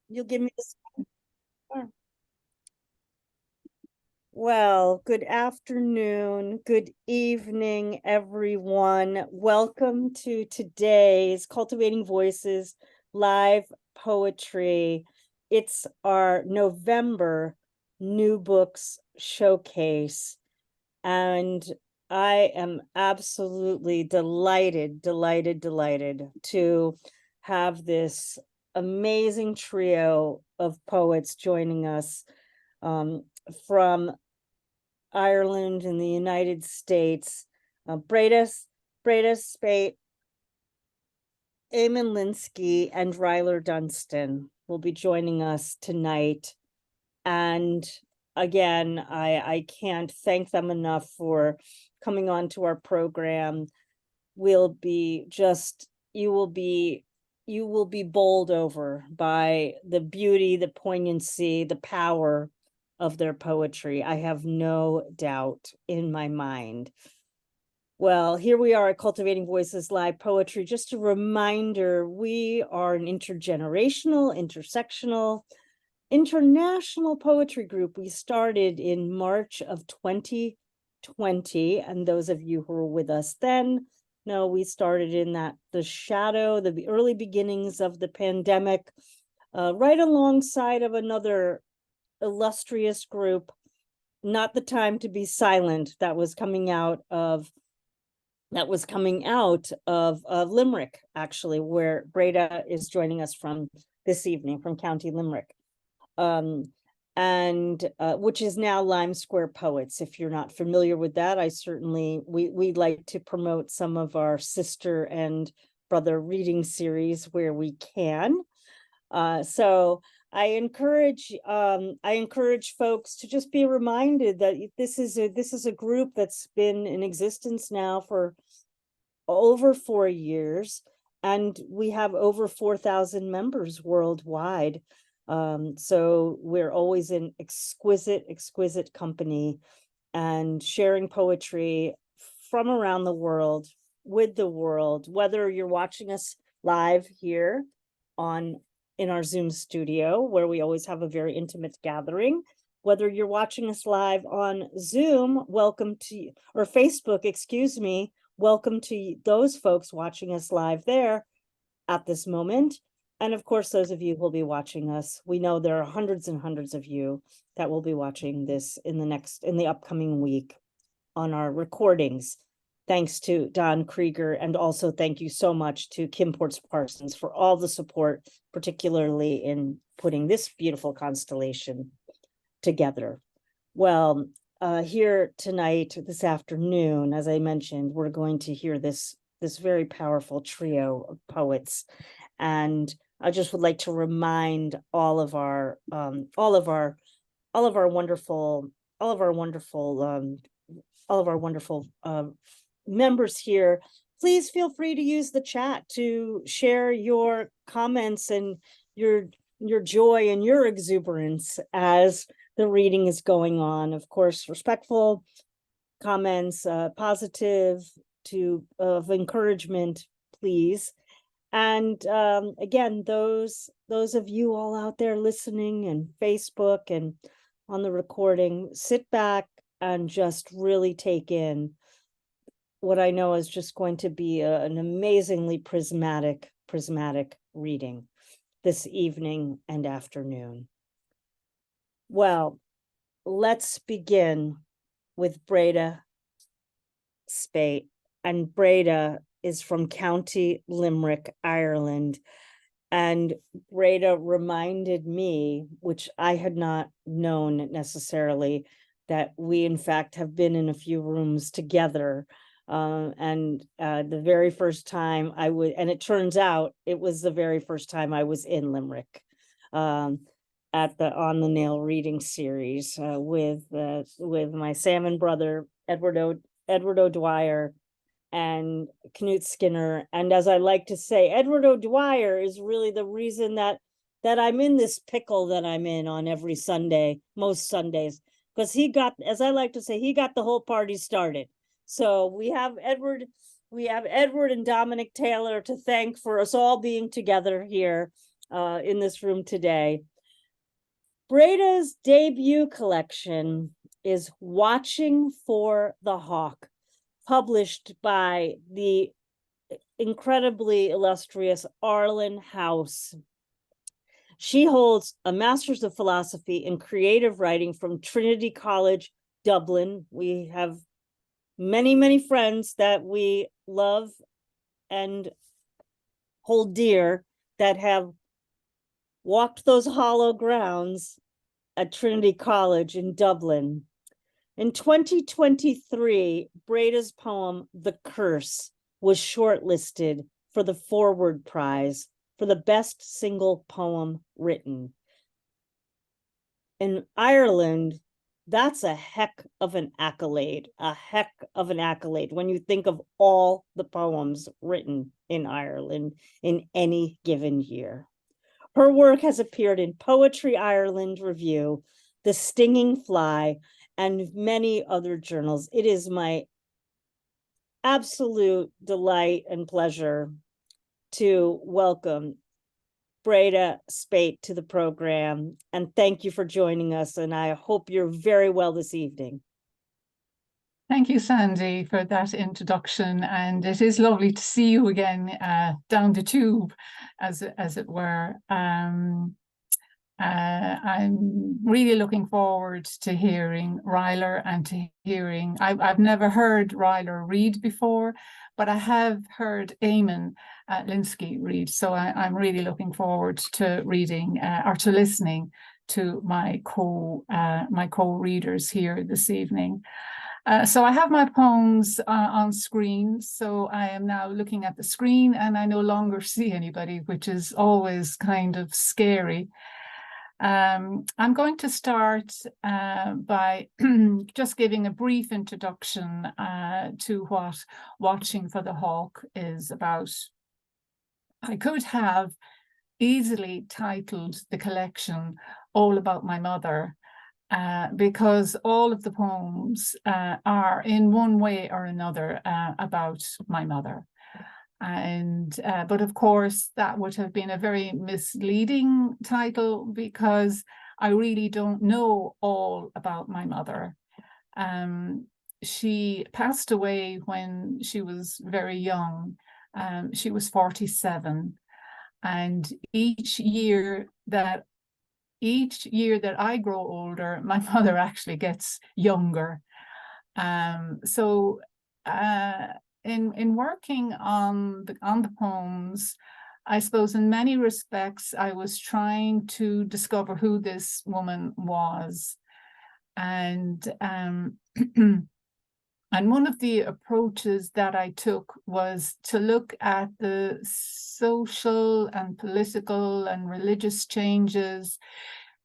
You'll give me this. Well, good afternoon, good evening, everyone. Welcome to today's Cultivating Voices live poetry. It's our November new books showcase, and I am absolutely delighted to have this amazing trio of poets joining us from Ireland in the United States. Breda Spaight, Eamonn Lynskey, and Ryler Dustin will be joining us tonight. And again, I can't thank them enough for coming on to our program. We'll be just, you will be bowled over by the beauty, the poignancy, the power of their poetry. I have no doubt in my mind. Well, here we are at Cultivating Voices Live Poetry. Just a reminder, we are an intergenerational, intersectional, international poetry group. We started in March of 2020, and those of you who were with us then know we started in the early beginnings of the pandemic, right alongside of another illustrious group, Not the Time to Be Silent, that was coming out of Limerick, actually, where Breda is joining us from this evening, from County Limerick, and which is now Lime Square Poets. If you're not familiar with that, we'd like to promote some of our sister and brother reading series where we can. So I encourage folks to just be reminded that this is a group that's been in existence now for over 4 years, and we have over 4,000 members worldwide. So we're always in exquisite company and sharing poetry from around the world with the world, whether you're watching us live here in our Zoom studio, where we always have a very intimate gathering, whether you're watching us live on Zoom, welcome to, or Facebook, excuse me, welcome to those folks watching us live there at this moment. And of course, those of you who will be watching us, we know there are hundreds and hundreds of you that will be watching this in the upcoming week on our recordings. Thanks to Don Krieger, and also thank you so much to Kim Ports Parsons for all the support, particularly in putting this beautiful constellation together. Well, here tonight, this afternoon, as I mentioned, we're going to hear this very powerful trio of poets, and I just would like to remind all of our wonderful members here, please feel free to use the chat to share your comments and your joy and your exuberance as the reading is going on. Of course, respectful comments, positive of encouragement, please. And again, those of you all out there listening and Facebook and on the recording, sit back and just really take in what I know is just going to be an amazingly prismatic reading this evening and afternoon. Well, let's begin with Breda Spaight. And Breda is from County Limerick, Ireland. And Breda reminded me, which I had not known necessarily, that we in fact have been in a few rooms together. And the very first time and it turns out it was the very first time I was in Limerick, at the On the Nail reading series, with my Salmon brother, Edward O'Dwyer, and Knut Skinner. And as I like to say, Edward O'Dwyer is really the reason that I'm in this pickle that I'm in on every Sunday, most Sundays, because he got, as I like to say, he got the whole party started. So we have Edward and Dominic Taylor to thank for us all being together here in this room today. Breda's debut collection is Watching for the Hawk, published by the incredibly illustrious Arlen House. She holds a Master's of Philosophy in Creative Writing from Trinity College, Dublin. We have many, many friends that we love and hold dear that have walked those hollow grounds at Trinity College in Dublin. In 2023, Breda's poem, The Curse, was shortlisted for the Forward Prize for the best single poem written. In Ireland, that's a heck of an accolade, when you think of all the poems written in Ireland in any given year. Her work has appeared in Poetry Ireland Review, The Stinging Fly, and many other journals. It is my absolute delight and pleasure to welcome Breda Spaight to the program. And thank you for joining us. And I hope you're very well this evening. Thank you, Sandy, for that introduction. And it is lovely to see you again down the tube, as it were. I'm really looking forward to hearing Ryler and to hearing, I've never heard Ryler read before, but I have heard Eamonn Lynskey read. So I'm really looking forward to reading or to listening to my co-readers here this evening. So I have my poems on screen. So I am now looking at the screen and I no longer see anybody, which is always kind of scary. I'm going to start by just giving a brief introduction to what Watching for the Hawk is about. I could have easily titled the collection All About My Mother, because all of the poems are in one way or another about my mother. And but of course that would have been a very misleading title, because I really don't know all about my mother. She passed away when she was very young. She was 47, and each year that I grow older, my mother actually gets younger. In working on the poems, I suppose in many respects I was trying to discover who this woman was, and and one of the approaches that I took was to look at the social and political and religious changes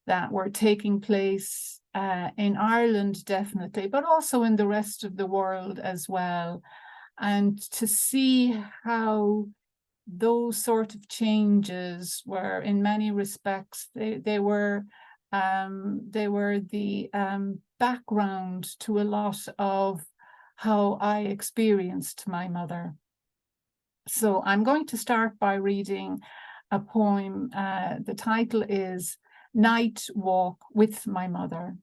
that were taking place in Ireland, definitely, but also in the rest of the world as well. And to see how those sort of changes were, in many respects, they were the background to a lot of how I experienced my mother. So I'm going to start by reading a poem. The title is Night Walk with My Mother.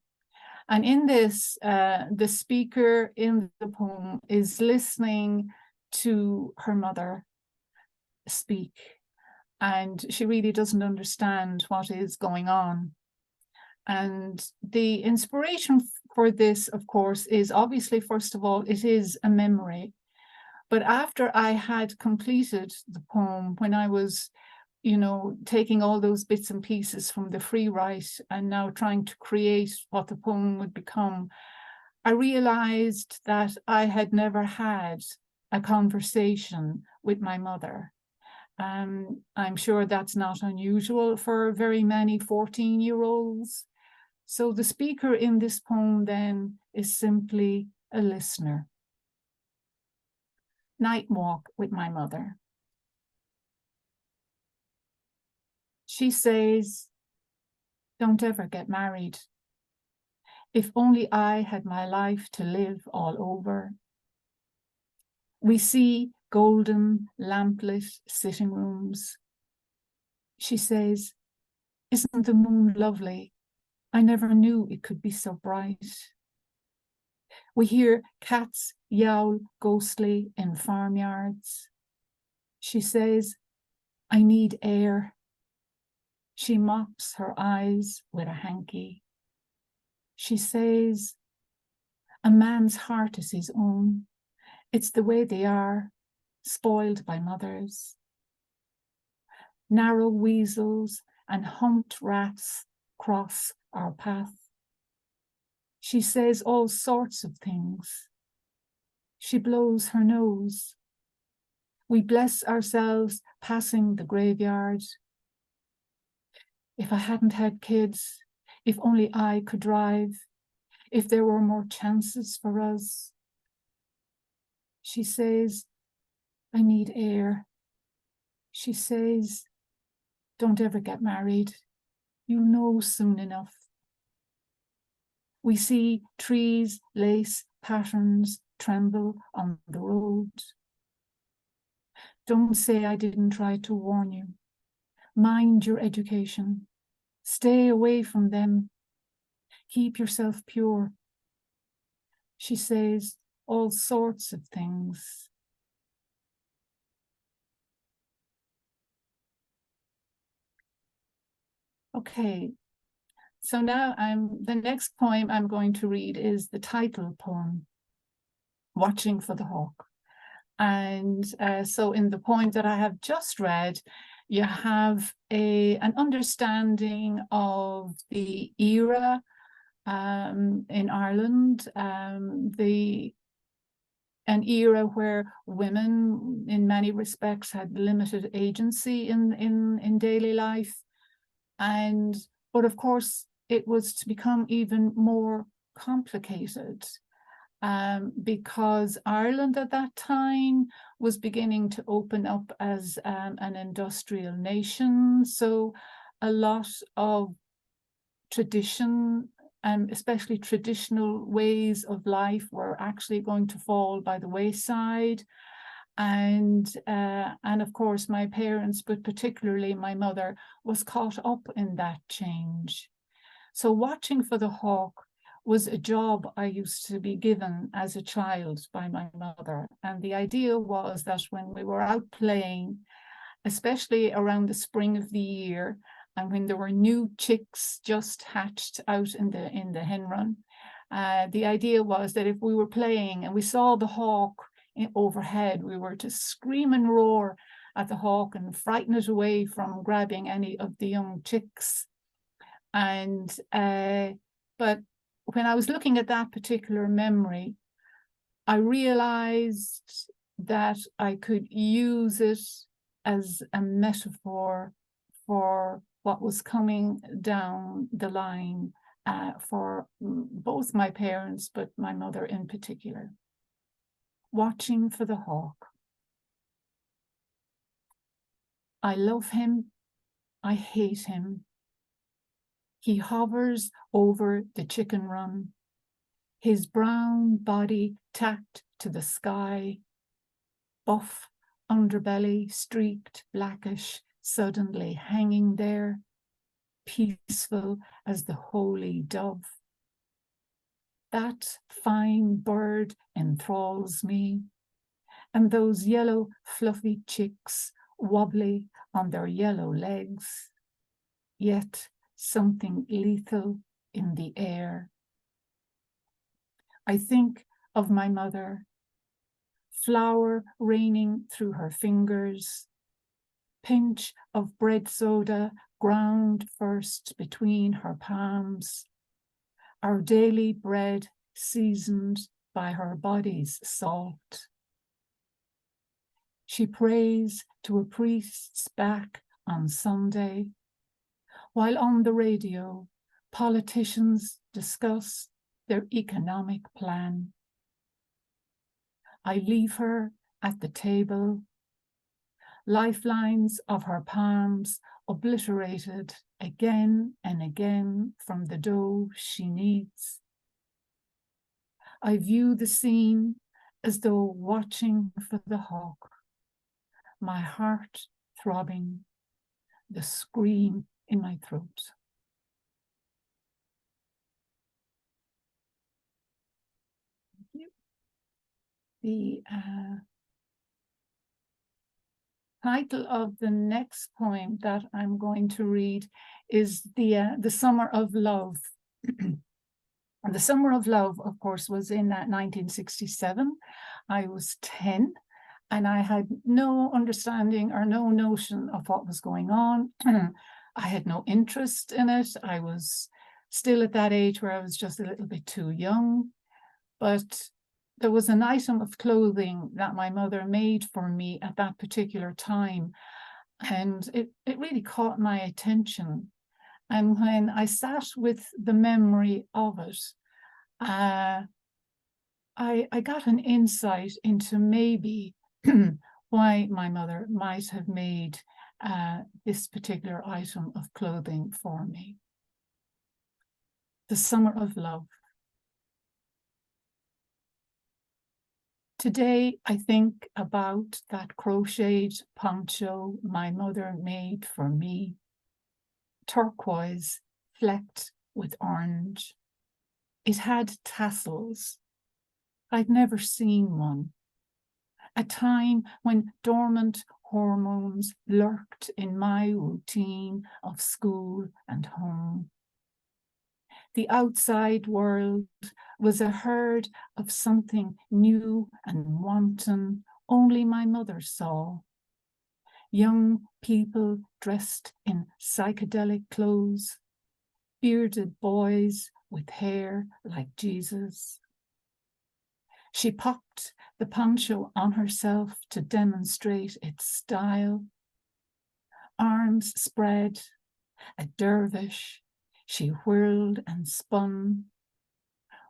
And in this, the speaker in the poem is listening to her mother speak, and she really doesn't understand what is going on. And the inspiration for this, of course, is obviously, first of all, it is a memory. But after I had completed the poem, when I was, taking all those bits and pieces from the free write and now trying to create what the poem would become, I realized that I had never had a conversation with my mother. I'm sure that's not unusual for very many 14-year-olds. So the speaker in this poem then is simply a listener. Night walk with my mother. She says, don't ever get married. If only I had my life to live all over. We see golden lamplit sitting rooms. She says, "Isn't the moon lovely? I never knew it could be so bright." We hear cats yowl ghostly in farmyards. She says, "I need air." She mops her eyes with a hanky. She says, "A man's heart is his own. It's the way they are, spoiled by mothers." Narrow weasels and humped rats cross our path. She says all sorts of things. She blows her nose. We bless ourselves passing the graveyard. If I hadn't had kids, if only I could drive, if there were more chances for us. She says, "I need air." She says, "Don't ever get married. You'll know soon enough." We see trees, lace patterns tremble on the road. Don't say I didn't try to warn you. Mind your education. Stay away from them. Keep yourself pure. She says all sorts of things. Okay, so now the next poem I'm going to read is the title poem, Watching for the Hawk. And so in the poem that I have just read, you have an understanding of the era in Ireland, an era where women in many respects had limited agency in daily life. But of course, it was to become even more complicated because Ireland at that time was beginning to open up as an industrial nation. So a lot of tradition, and especially traditional ways of life, were actually going to fall by the wayside. And of course, my parents, but particularly my mother, was caught up in that change. So watching for the hawk was a job I used to be given as a child by my mother. And the idea was that when we were out playing, especially around the spring of the year, and when there were new chicks just hatched out in the hen run, the idea was that if we were playing and we saw the hawk overhead, we were to scream and roar at the hawk and frighten it away from grabbing any of the young chicks. And but when I was looking at that particular memory, I realized that I could use it as a metaphor for what was coming down the line for both my parents, but my mother in particular. Watching for the hawk. I love him. I hate him. He hovers over the chicken run, his brown body tacked to the sky, buff underbelly streaked blackish, suddenly hanging there, peaceful as the holy dove. That fine bird enthralls me, and those yellow fluffy chicks wobbly on their yellow legs, yet something lethal in the air. I think of my mother, flour raining through her fingers, pinch of bread soda ground first between her palms, our daily bread seasoned by her body's salt. She prays to a priest's back on Sunday, while on the radio, politicians discuss their economic plan. I leave her at the table, lifelines of her palms obliterated again and again from the dough she kneads. I view the scene as though watching for the hawk, my heart throbbing, the scream in my throat. The title of the next poem that I'm going to read is The Summer of Love. And The Summer of Love, of course, was in 1967. I was 10, and I had no understanding or no notion of what was going on. I had no interest in it. I was still at that age where I was just a little bit too young. But there was an item of clothing that my mother made for me at that particular time, and it really caught my attention. And when I sat with the memory of it, I got an insight into maybe why my mother might have made this particular item of clothing for me. The Summer of Love. Today, I think about that crocheted poncho my mother made for me, turquoise, flecked with orange. It had tassels. I'd never seen one. A time when dormant hormones lurked in my routine of school and home. The outside world was a herd of something new and wanton only my mother saw. Young people dressed in psychedelic clothes, bearded boys with hair like Jesus. She popped the poncho on herself to demonstrate its style. Arms spread, a dervish, she whirled and spun.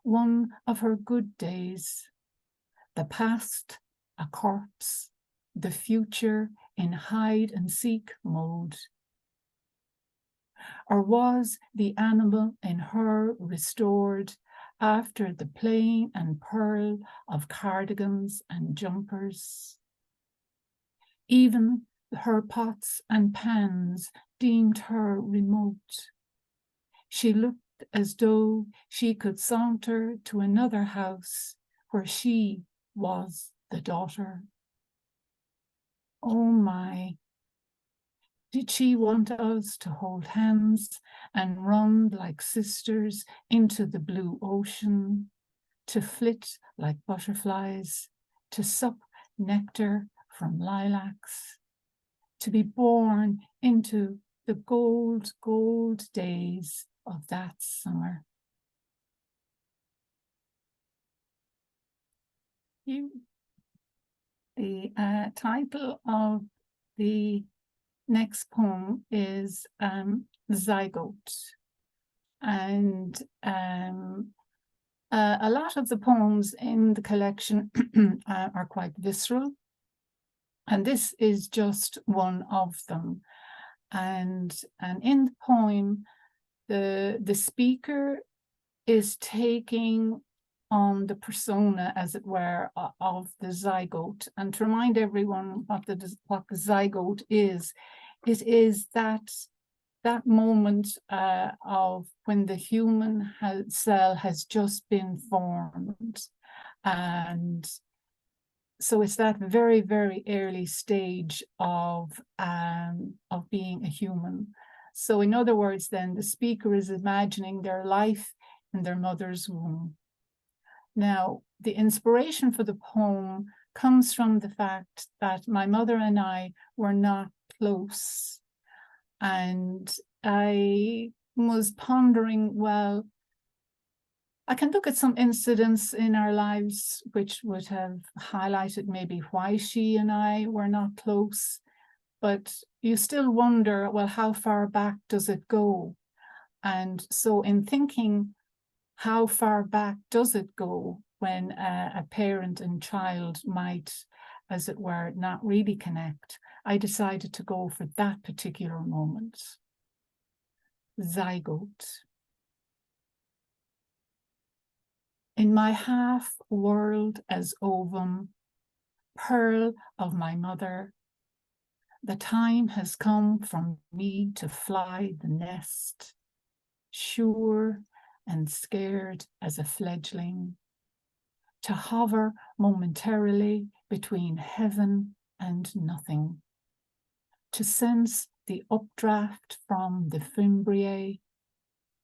One of her good days, the past a corpse, the future in hide-and-seek mode. Or was the animal in her restored after the plain and pearl of cardigans and jumpers? Even her pots and pans deemed her remote. She looked as though she could saunter to another house where she was the daughter. Oh my, did she want us to hold hands and run like sisters into the blue ocean, to flit like butterflies, to sup nectar from lilacs, to be born into the gold, gold days of that summer? The title of the next poem is Zygote. And a lot of the poems in the collection are quite visceral. And this is just one of them. And in the poem, the speaker is taking on the persona, as it were, of the zygote. And to remind everyone what the zygote is, it is that moment of when the human cell has just been formed. And so it's that very, very early stage of being a human. So in other words, then the speaker is imagining their life in their mother's womb. Now, the inspiration for the poem comes from the fact that my mother and I were not close. And I was pondering, well, I can look at some incidents in our lives which would have highlighted maybe why she and I were not close, but you still wonder, well, how far back does it go? And so in thinking, how far back does it go when a parent and child might, as it were, not really connect? I decided to go for that particular moment. Zygote. In my half world as ovum, pearl of my mother, the time has come for me to fly the nest, sure and scared as a fledgling, to hover momentarily between heaven and nothing, to sense the updraft from the Fimbriae,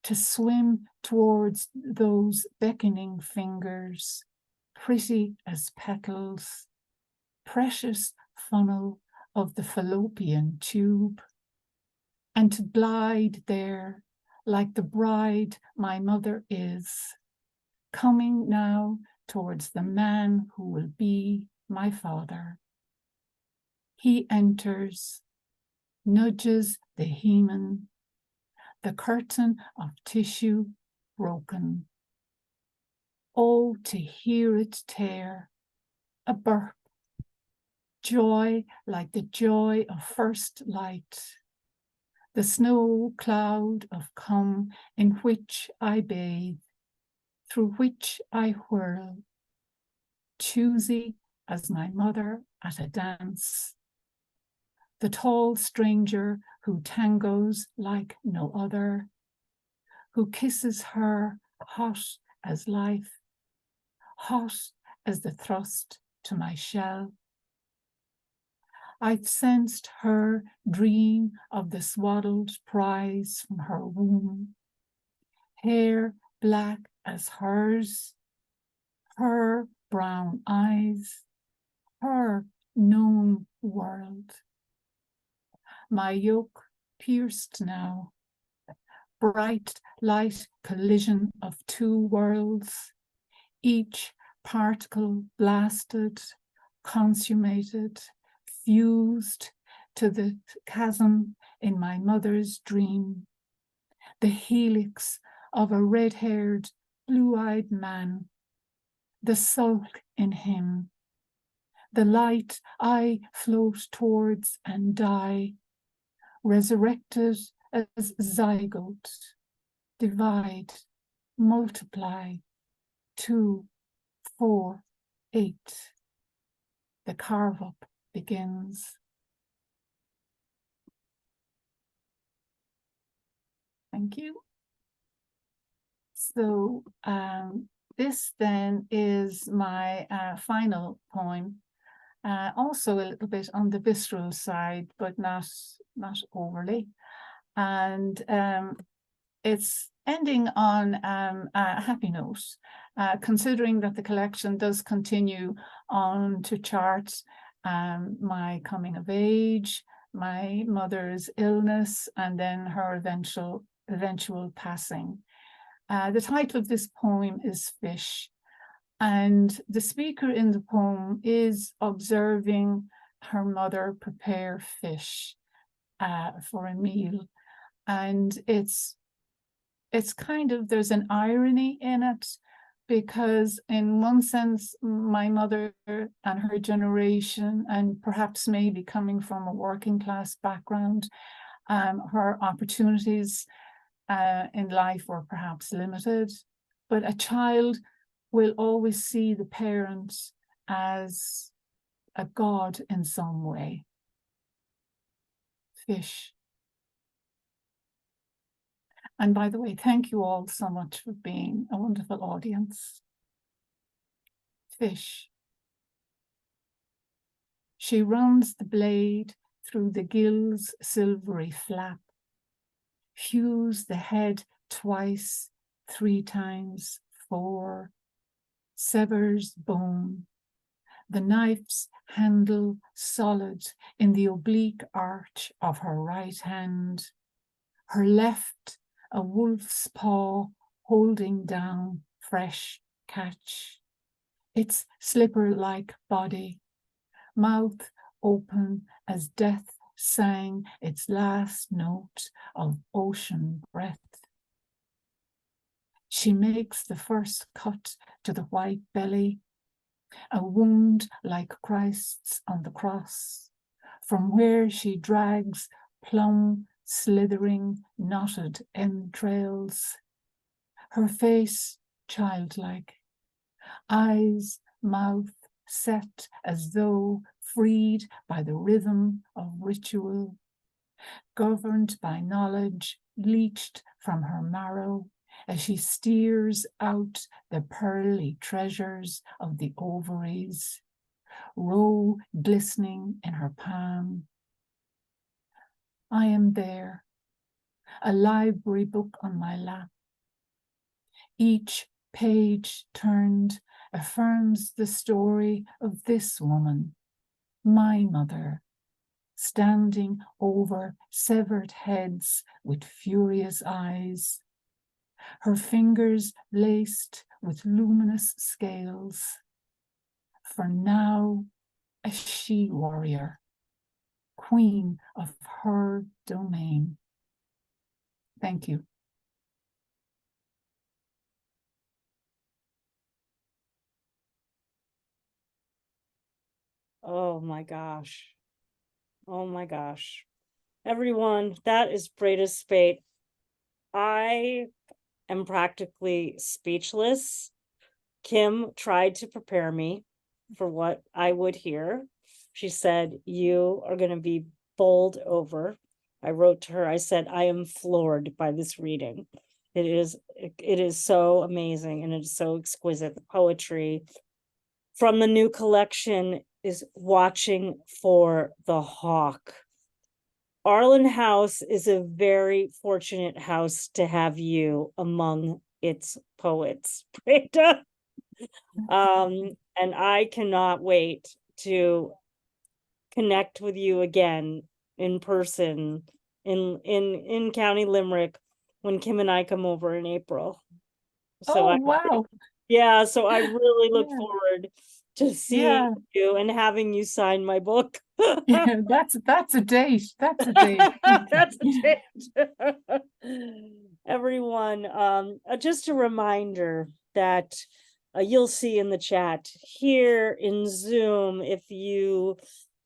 to swim towards those beckoning fingers, pretty as petals, precious funnel of the fallopian tube, and to glide there like the bride my mother is, coming now towards the man who will be my father. He enters, nudges the hymen, the curtain of tissue broken. Oh, to hear it tear, a burp, joy like the joy of first light, the snow cloud of cum in which I bathe, through which I whirl, choosy as my mother at a dance, the tall stranger who tangos like no other, who kisses her hot as life, hot as the thrust to my shell. I've sensed her dream of the swaddled prize from her womb, hair black as hers, her brown eyes, her known world. My yoke pierced now, bright light collision of two worlds, each particle blasted, consummated, fused to the chasm in my mother's dream, the helix of a red-haired, blue-eyed man, the sulk in him, the light I float towards and die, resurrected as zygote, divide, multiply, 2, 4, 8. The carve-up begins. Thank you. So this then is my final poem, also a little bit on the visceral side, but not overly. And it's ending on a happy note, considering that the collection does continue on to chart my coming of age, my mother's illness, and then her eventual passing. The title of this poem is Fish, and the speaker in the poem is observing her mother prepare fish for a meal. And it's kind of, there's an irony in it, because in one sense, my mother and her generation, and perhaps maybe coming from a working class background, her opportunities in life were perhaps limited, but a child will always see the parent as a god in some way. Fish. And by the way, thank you all so much for being a wonderful audience. Fish. She runs the blade through the gill's silvery flap, hews the head twice, 3 times, 4, severs bone, the knife's handle solid in the oblique arch of her right hand, her left a wolf's paw holding down fresh catch, its slipper-like body, mouth open as death sang its last note of ocean breath. She makes the first cut to the white belly, a wound like Christ's on the cross, from where she drags plumb, slithering, knotted entrails. Her face childlike, eyes, mouth set as though freed by the rhythm of ritual, governed by knowledge leached from her marrow, as she steers out the pearly treasures of the ovaries, roe glistening in her palm. I am there, a library book on my lap. Each page turned affirms the story of this woman, my mother, standing over severed heads with furious eyes, her fingers laced with luminous scales, for now a she-warrior, queen of her domain. Thank you. Oh my gosh. Oh my gosh. Everyone, that is Breda Spaight. I am practically speechless. Kim tried to prepare me for what I would hear. She said, you are going to be bowled over. I wrote to her, I said, I am floored by this reading. It is so amazing and it is so exquisite. The poetry from the new collection is Watching for the Hawk. Arlen House is a very fortunate house to have you among its poets, Breda. And I cannot wait to connect with you again in person in County Limerick when Kim and I come over in April. So Wow. Yeah, so I really look forward to seeing you and having you sign my book. Yeah, that's a date. That's a date. That's a date. Everyone, just a reminder that you'll see in the chat here in Zoom, if you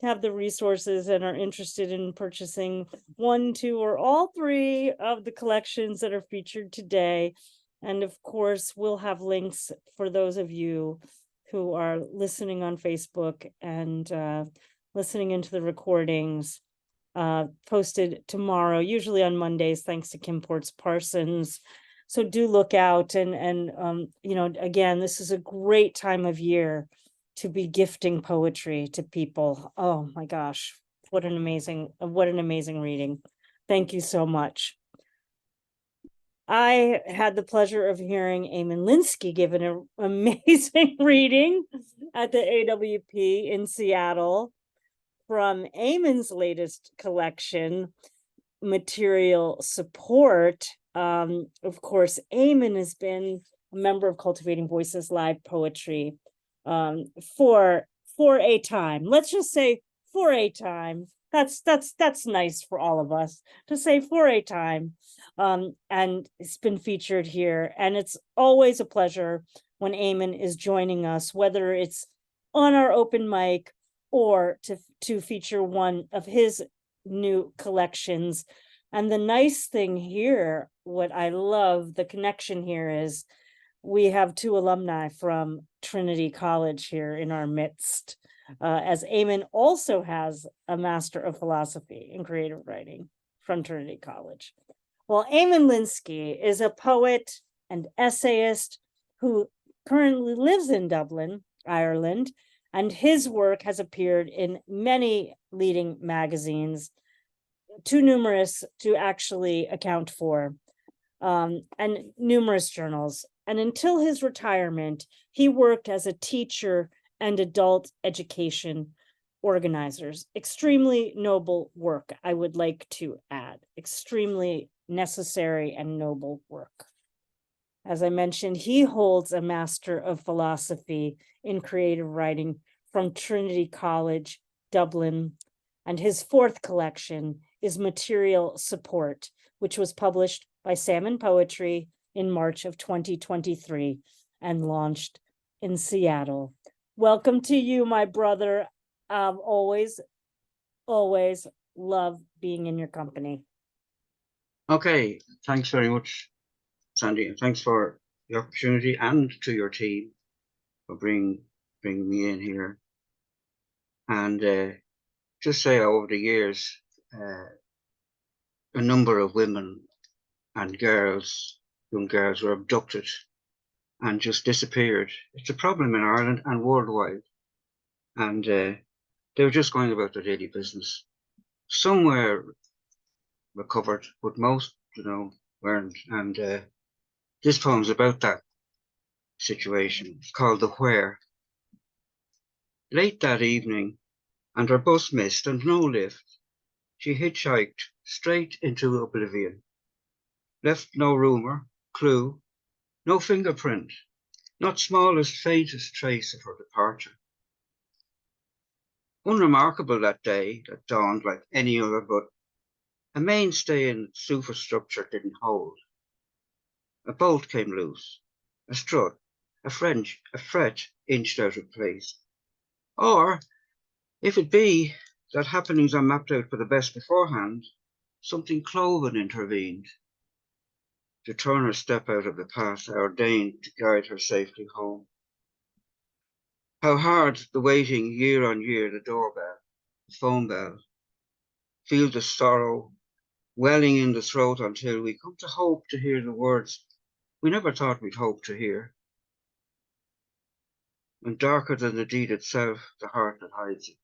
have the resources and are interested in purchasing one, two, or all three of the collections that are featured today. And of course, we'll have links for those of you who are listening on Facebook and listening into the recordings posted tomorrow, usually on Mondays, thanks to Kim Ports Parsons. So do look out and you know, again, this is a great time of year to be gifting poetry to people. Oh my gosh, what an amazing reading. Thank you so much. I had the pleasure of hearing Eamonn Lynskey give an amazing reading at the AWP in Seattle from Eamonn's latest collection, Material Support. Of course, Eamonn has been a member of Cultivating Voices Live Poetry for a time. Let's just say for a time. That's nice for all of us to say for a time. And it's been featured here, and it's always a pleasure when Eamonn is joining us, whether it's on our open mic or to feature one of his new collections. And the nice thing here, what I love, the connection here is we have two alumni from Trinity College here in our midst, as Eamonn also has a Master of Philosophy in Creative Writing from Trinity College. Well, Eamonn Lynskey is a poet and essayist who currently lives in Dublin, Ireland, and his work has appeared in many leading magazines, too numerous to actually account for, and numerous journals. And until his retirement, he worked as a teacher and adult education organizers. Extremely noble work, I would like to add. Extremely necessary and noble work. As I mentioned, he holds a Master of Philosophy in Creative Writing from Trinity College, Dublin, and his fourth collection is Material Support, which was published by Salmon Poetry in March of 2023 and launched in Seattle. Welcome to you, my brother. Always love being in your company. Okay, thanks very much, Sandy, and thanks for the opportunity, and to your team for bringing me in here. And just say over the years, a number of women and girls, young girls, were abducted and just disappeared. It's a problem in Ireland and worldwide. And they were just going about their daily business. Some were recovered, but most, weren't. And this poem's about that situation. It's called The Where. Late that evening, and her bus missed and no lift, she hitchhiked straight into oblivion. Left no rumour, clue, no fingerprint, not smallest, faintest trace of her departure. Unremarkable that day that dawned like any other, but a mainstay in superstructure didn't hold. A bolt came loose, a strut, a fret inched out of place. Or, if it be that happenings are mapped out for the best beforehand, something cloven intervened to turn her step out of the path ordained to guide her safely home. How hard the waiting year on year, the doorbell, the phone bell, feel the sorrow welling in the throat until we come to hope to hear the words we never thought we'd hope to hear. And darker than the deed itself, the heart that hides it.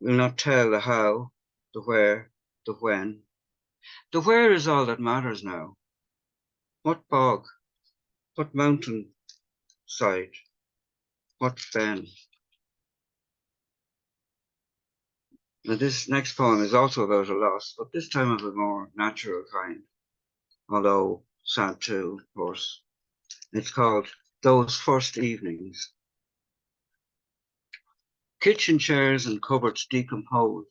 We'll not tell the how, the where, the when. The where is all that matters now. What bog, what mountain side, what fen. Now this next poem is also about a loss, but this time of a more natural kind, although sad too, of course. It's called Those First Evenings. Kitchen chairs and cupboards decomposed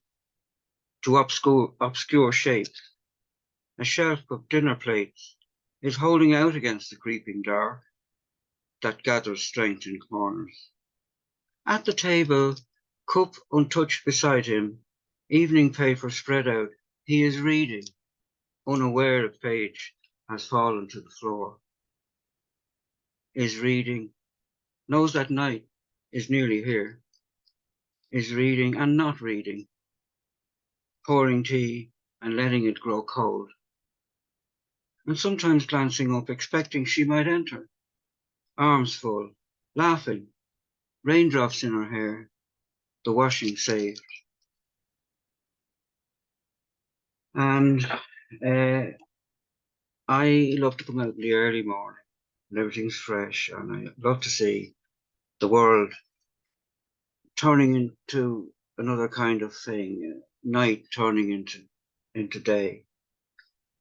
to obscure shapes. A shelf of dinner plates is holding out against the creeping dark that gathers strength in corners. At the table, cup untouched beside him, evening paper spread out, he is reading, unaware a page has fallen to the floor. Is reading, knows that night is nearly here. Is reading and not reading, pouring tea and letting it grow cold. And sometimes glancing up, expecting she might enter, arms full, laughing, raindrops in her hair, the washing saved. And I love to come out in the early morning and everything's fresh, and I love to see the world turning into another kind of thing, night turning into day.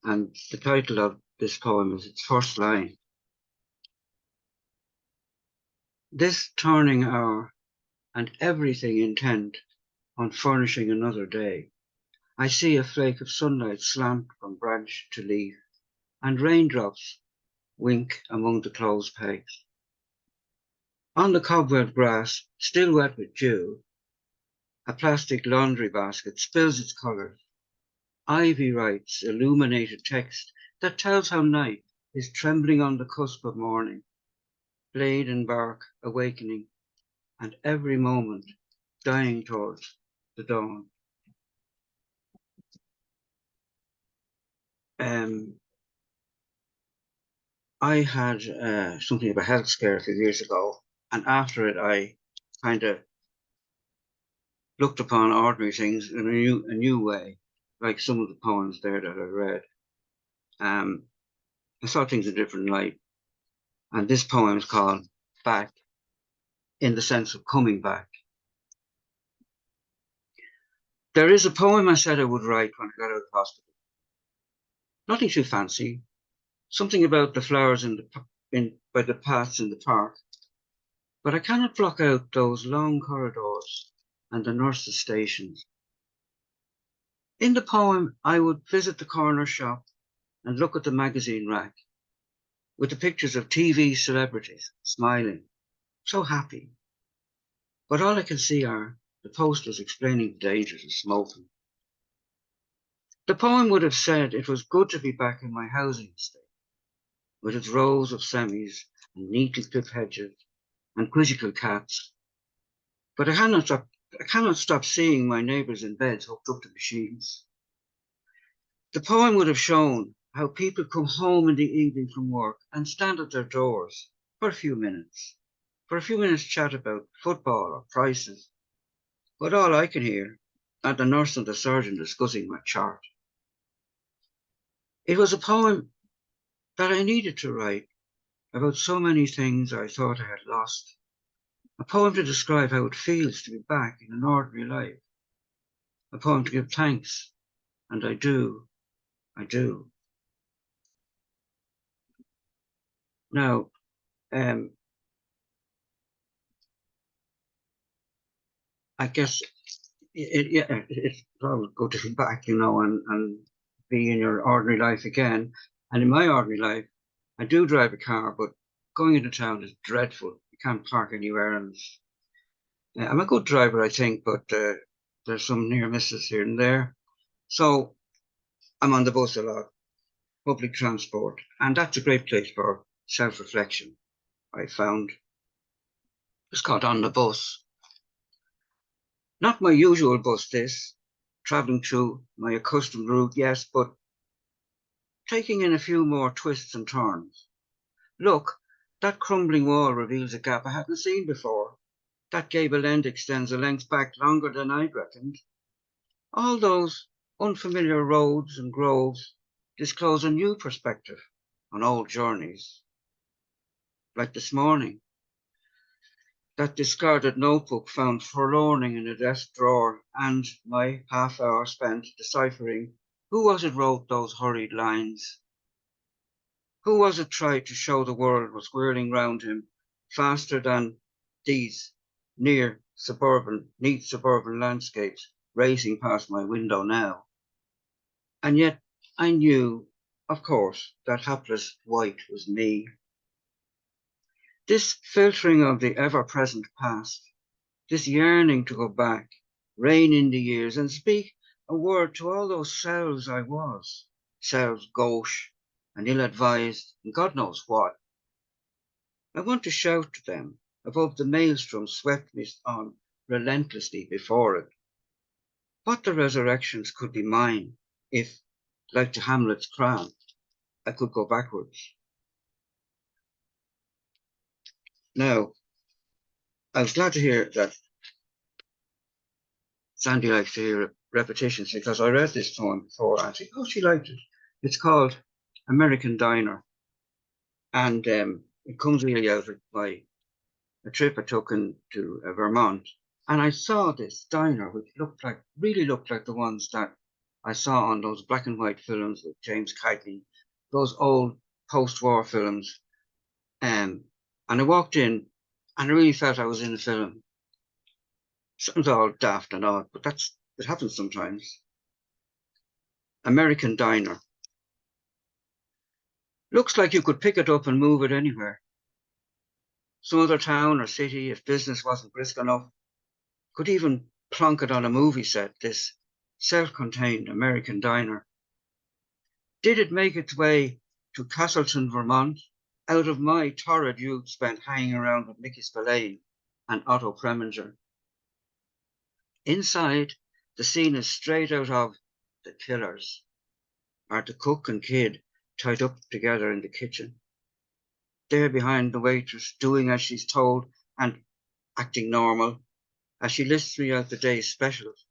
And the title of this poem is its first line. This turning hour and everything intent on furnishing another day. I see a flake of sunlight slant from branch to leaf, and raindrops wink among the closed pegs. On the cobweb grass, still wet with dew, a plastic laundry basket spills its colours. Ivy writes illuminated text that tells how night is trembling on the cusp of morning, blade and bark awakening, and every moment dying towards the dawn. I had something of a health scare a few years ago, and after it I kind of looked upon ordinary things in a new way, like some of the poems there that I read. I saw things in a different light, and this poem is called Back, in the sense of coming back. There is a poem I said I would write when I got out of hospital. Nothing too fancy, something about the flowers by the paths in the park. But I cannot block out those long corridors and the nurses' stations. In the poem, I would visit the corner shop and look at the magazine rack with the pictures of TV celebrities smiling, so happy. But all I can see are the posters explaining the dangers of smoking. The poem would have said it was good to be back in my housing estate, with its rows of semis and neatly clipped hedges and quizzical cats. But I cannot I cannot stop seeing my neighbours in beds hooked up to machines. The poem would have shown how people come home in the evening from work and stand at their doors for a few minutes chat about football or prices. But all I can hear are the nurse and the surgeon discussing my chart. It was a poem that I needed to write about so many things I thought I had lost. A poem to describe how it feels to be back in an ordinary life. A poem to give thanks, and I do. Now, I guess it's probably good to be back, and be in your ordinary life again. And in my ordinary life, I do drive a car, but going into town is dreadful. You can't park anywhere, and I'm a good driver, I think, but there's some near misses here and there. So I'm on the bus a lot, public transport, and that's a great place for self-reflection, I found. It's called On the Bus. Not my usual bus, this, travelling through my accustomed route, yes, but taking in a few more twists and turns. Look, that crumbling wall reveals a gap I hadn't seen before. That gable end extends a length back longer than I'd reckoned. All those unfamiliar roads and groves disclose a new perspective on old journeys. Like this morning, that discarded notebook found forlorning in a desk drawer, and my half hour spent deciphering who was it wrote those hurried lines. Who was it tried to show the world was whirling round him faster than these neat suburban landscapes racing past my window now? And yet I knew, of course, that hapless wight was me. This filtering of the ever-present past, this yearning to go back, rein in the years and speak a word to all those selves I was, selves gauche and ill-advised and God knows what. I want to shout to them above the maelstrom swept me on relentlessly before it. What the resurrections could be mine if, like to Hamlet's crown, I could go backwards. Now, I was glad to hear that Sandy likes to hear repetitions, because I read this poem before and I think, oh, she liked it. It's called American Diner. And it comes really out of a trip I took into Vermont. And I saw this diner, which really looked like the ones that I saw on those black and white films with James Cagney, those old post-war films. And I walked in and I really felt I was in the film. Sounds all daft and odd, but it happens sometimes. American Diner. Looks like you could pick it up and move it anywhere. Some other town or city, if business wasn't brisk enough, could even plonk it on a movie set, this self-contained American Diner. Did it make its way to Castleton, Vermont, out of my torrid youth spent hanging around with Mickey Spillane and Otto Preminger? Inside, the scene is straight out of The Killers, are the cook and kid tied up together in the kitchen. There behind the waitress, doing as she's told and acting normal, as she lists me out the day's specials.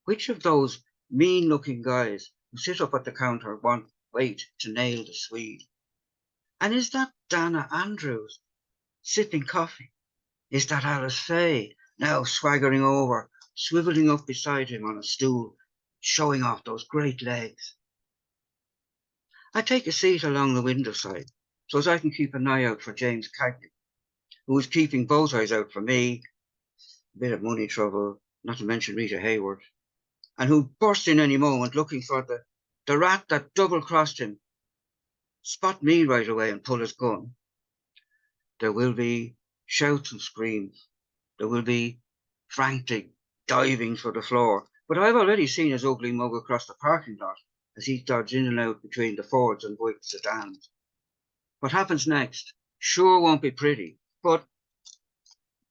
Which of those mean-looking guys who sit up at the counter wait to nail the Swede? And is that Dana Andrews sipping coffee? Is that Alice Faye now swaggering over, swivelling up beside him on a stool, showing off those great legs? I take a seat along the window side so as I can keep an eye out for James Cagney, who is keeping both eyes out for me, a bit of money trouble, not to mention Rita Hayward, and who burst in any moment looking for the rat that double-crossed him, spot me right away and pull his gun. There will be shouts and screams. There will be frantic diving for the floor. But I've already seen his ugly mug across the parking lot as he dodges in and out between the Fords and Buick sedans. What happens next sure won't be pretty, but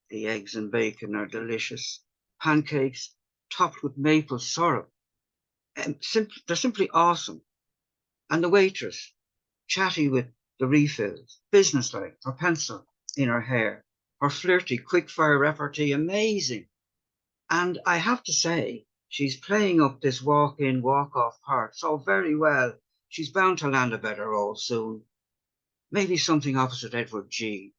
the eggs and bacon are delicious. pancakes topped with maple syrup. They're simply awesome. And the waitress, chatty with the refills, businesslike, her pencil in her hair, her flirty, quick-fire repartee, amazing. And I have to say, she's playing up this walk-in, walk-off part so very well. She's bound to land a better role soon. Maybe something opposite Edward G.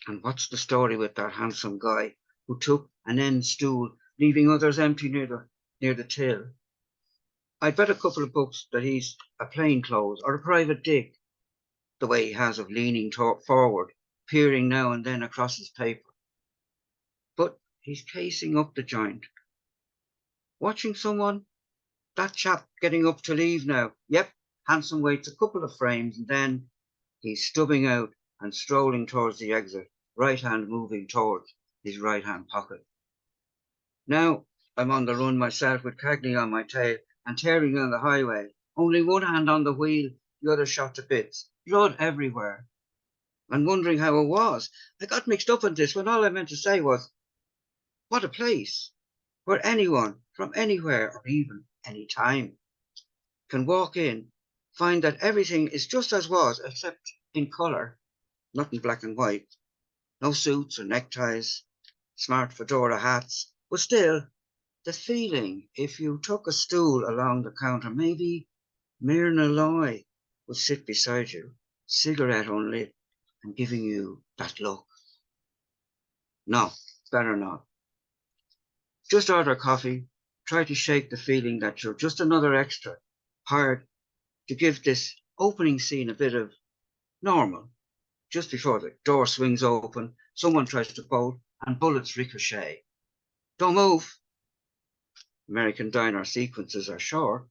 And what's the story with that handsome guy who took an end stool, leaving others empty near the till? I'd bet a couple of books that he's a plainclothes or a private dig, the way he has of leaning forward, peering now and then across his paper. But he's casing up the joint. Watching someone? That chap getting up to leave now. Yep, handsome waits a couple of frames and then he's stubbing out and strolling towards the exit, right hand moving towards his right hand pocket. Now I'm on the run myself with Cagney on my tail and tearing down the highway, only one hand on the wheel, the other shot to bits, blood everywhere. And wondering how it was. I got mixed up in this when all I meant to say was, what a place where anyone from anywhere or even any time can walk in, find that everything is just as was, except in colour, not in black and white. No suits or neckties, smart fedora hats, but still, the feeling if you took a stool along the counter, maybe Myrna Loy would sit beside you, cigarette unlit, and giving you that look. No, better not. Just order coffee, try to shake the feeling that you're just another extra, hired to give this opening scene a bit of normal. Just before the door swings open, someone tries to bolt and bullets ricochet. Don't move. American diner sequences are short.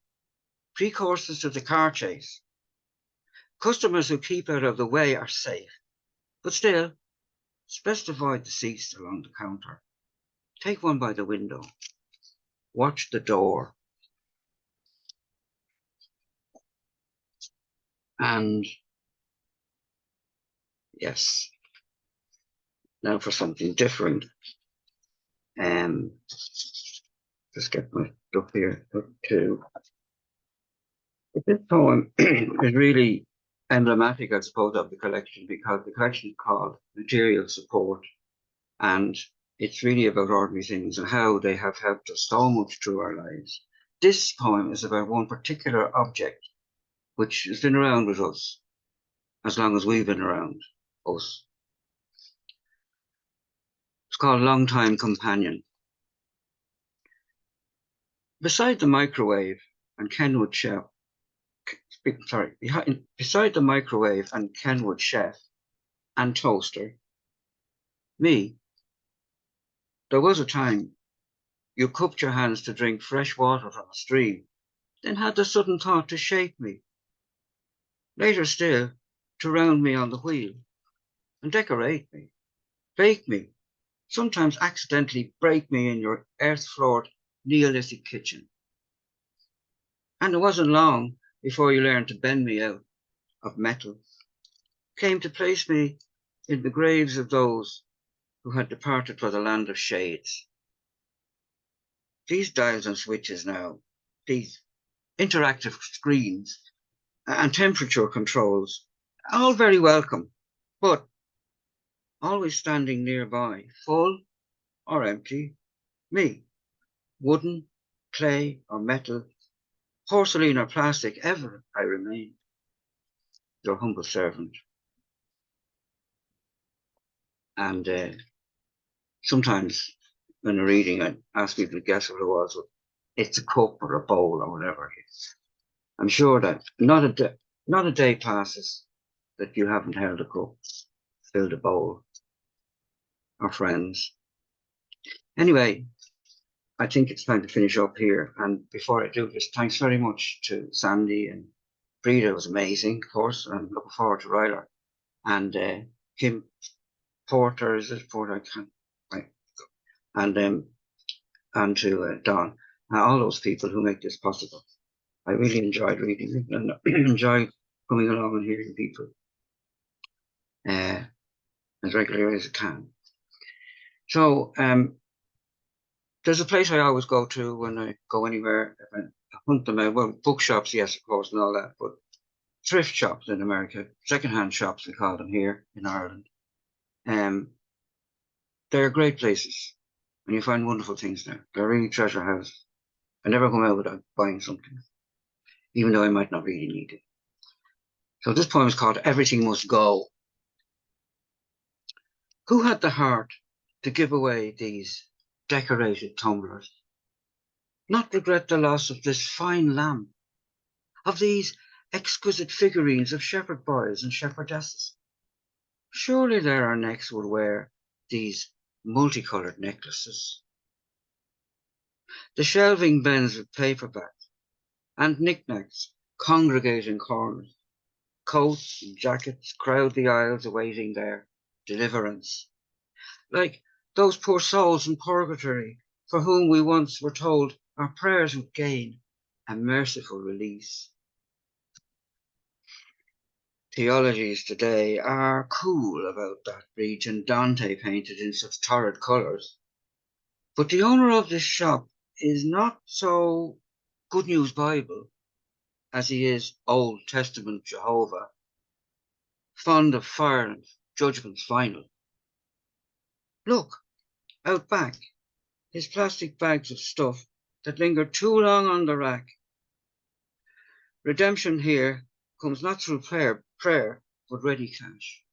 Precursors to the car chase. Customers who keep out of the way are safe, but still, it's best to avoid the seats along the counter. Take one by the window. Watch the door. And yes, now for something different. Just get my stuff here too. This poem is really emblematic, I suppose, of the collection because the collection is called Material Support, and it's really about ordinary things and how they have helped us so much through our lives. This poem is about one particular object which has been around with us as long as we've been around, us. It's called Longtime Companion. Beside the microwave and Kenwood chef, beside the microwave and Kenwood chef and toaster, me, there was a time you cupped your hands to drink fresh water from a stream, then had the sudden thought to shake me. Later still, to round me on the wheel and decorate me, bake me, sometimes accidentally break me in your earth-floored Neolithic kitchen. And it wasn't long before you learned to bend me out of metal, came to place me in the graves of those who had departed for the land of shades. These dials and switches now, these interactive screens and temperature controls, all very welcome, but always standing nearby, full or empty, me, wooden, clay or metal, porcelain or plastic, ever I remain, your humble servant. And sometimes when I'm reading, I ask people to guess what it was. It's a cup or a bowl or whatever it is. I'm sure that not a day passes that you haven't held a cup, filled a bowl, or friends. Anyway, I think it's time to finish up here. And before I do this, thanks very much to Sandy and Breda. Was amazing, of course. I'm looking forward to Ryler and Kim Porter. Is it Porter? I can't. Right. And to Don, all those people who make this possible. I really enjoyed reading it and enjoyed coming along and hearing people as regularly as I can. So there's a place I always go to when I go anywhere. I hunt them out. Well, bookshops, yes, of course, and all that, but thrift shops in America, secondhand shops, we call them here in Ireland. They're great places, and you find wonderful things there. They're really treasure houses. I never come out without buying something, even though I might not really need it. So this poem is called Everything Must Go. Who had the heart to give away these decorated tumblers? Not regret the loss of this fine lamb, of these exquisite figurines of shepherd boys and shepherdesses. Surely there our necks would wear these multicolored necklaces. The shelving bends with paperbacks and knickknacks congregate in corners. Coats and jackets crowd the aisles awaiting their deliverance. Like those poor souls in purgatory for whom we once were told our prayers would gain a merciful release. Theologies today are cool about that region Dante painted in such torrid colours. But the owner of this shop is not so Good News Bible as he is Old Testament Jehovah, fond of fire and judgment's final. Look, out back, his plastic bags of stuff that linger too long on the rack. Redemption here comes not through prayer, but ready cash.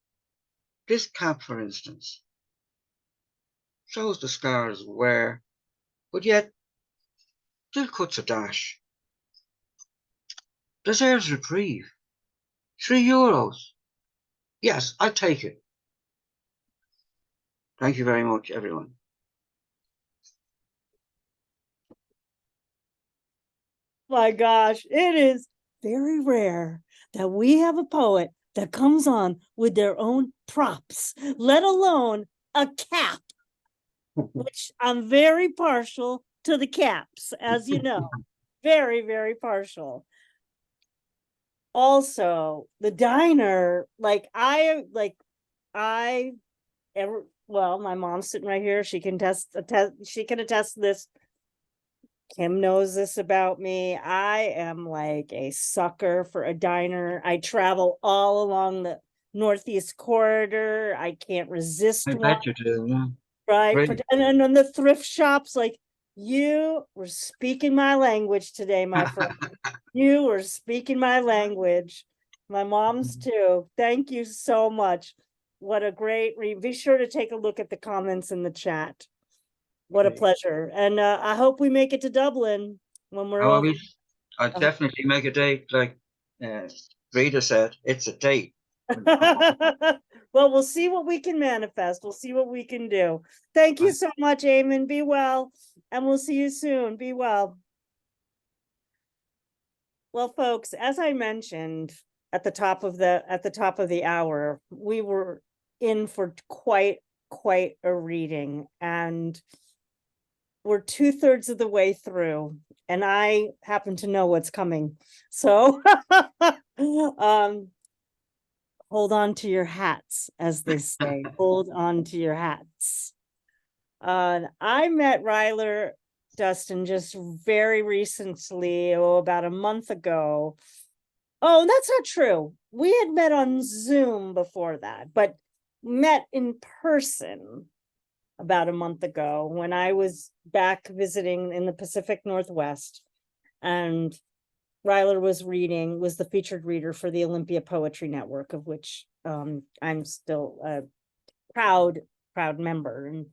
This cap, for instance, shows the scars of wear, but yet still cuts a dash. Deserves reprieve. €3. Yes, I'll take it. Thank you very much, everyone. My gosh, it is very rare that we have a poet that comes on with their own props, let alone a cap, which I'm very partial to the caps, as you know, very, very partial. Also, the diner, well, my mom's sitting right here. She can attest to this. Kim knows this about me. I am like a sucker for a diner. I travel all along the Northeast corridor. I can't resist I one, bet you do, yeah. right? Great. And then the thrift shops, like, you were speaking my language today, my friend. You were speaking my language. My mom's too. Thank you so much. What a great read. Be sure to take a look at the comments in the chat. What a Okay. pleasure. And I hope we make it to Dublin when we're over. I'll definitely make a date, like Breda said, it's a date. Well, we'll see what we can manifest. We'll see what we can do. Thank you so much, Eamonn. Be well. And we'll see you soon. Be well. Well, folks, as I mentioned at the top of the hour, we were in for quite a reading, and we're 2/3 of the way through, and I happen to know what's coming. So hold on to your hats, as they say. Hold on to your hats. I met Ryler Dustin just very recently, about a month ago. Oh, that's not true. We had met on Zoom before that, but met in person about a month ago when I was back visiting in the Pacific Northwest, and Ryler was the featured reader for the Olympia Poetry Network, of which I'm still a proud member. And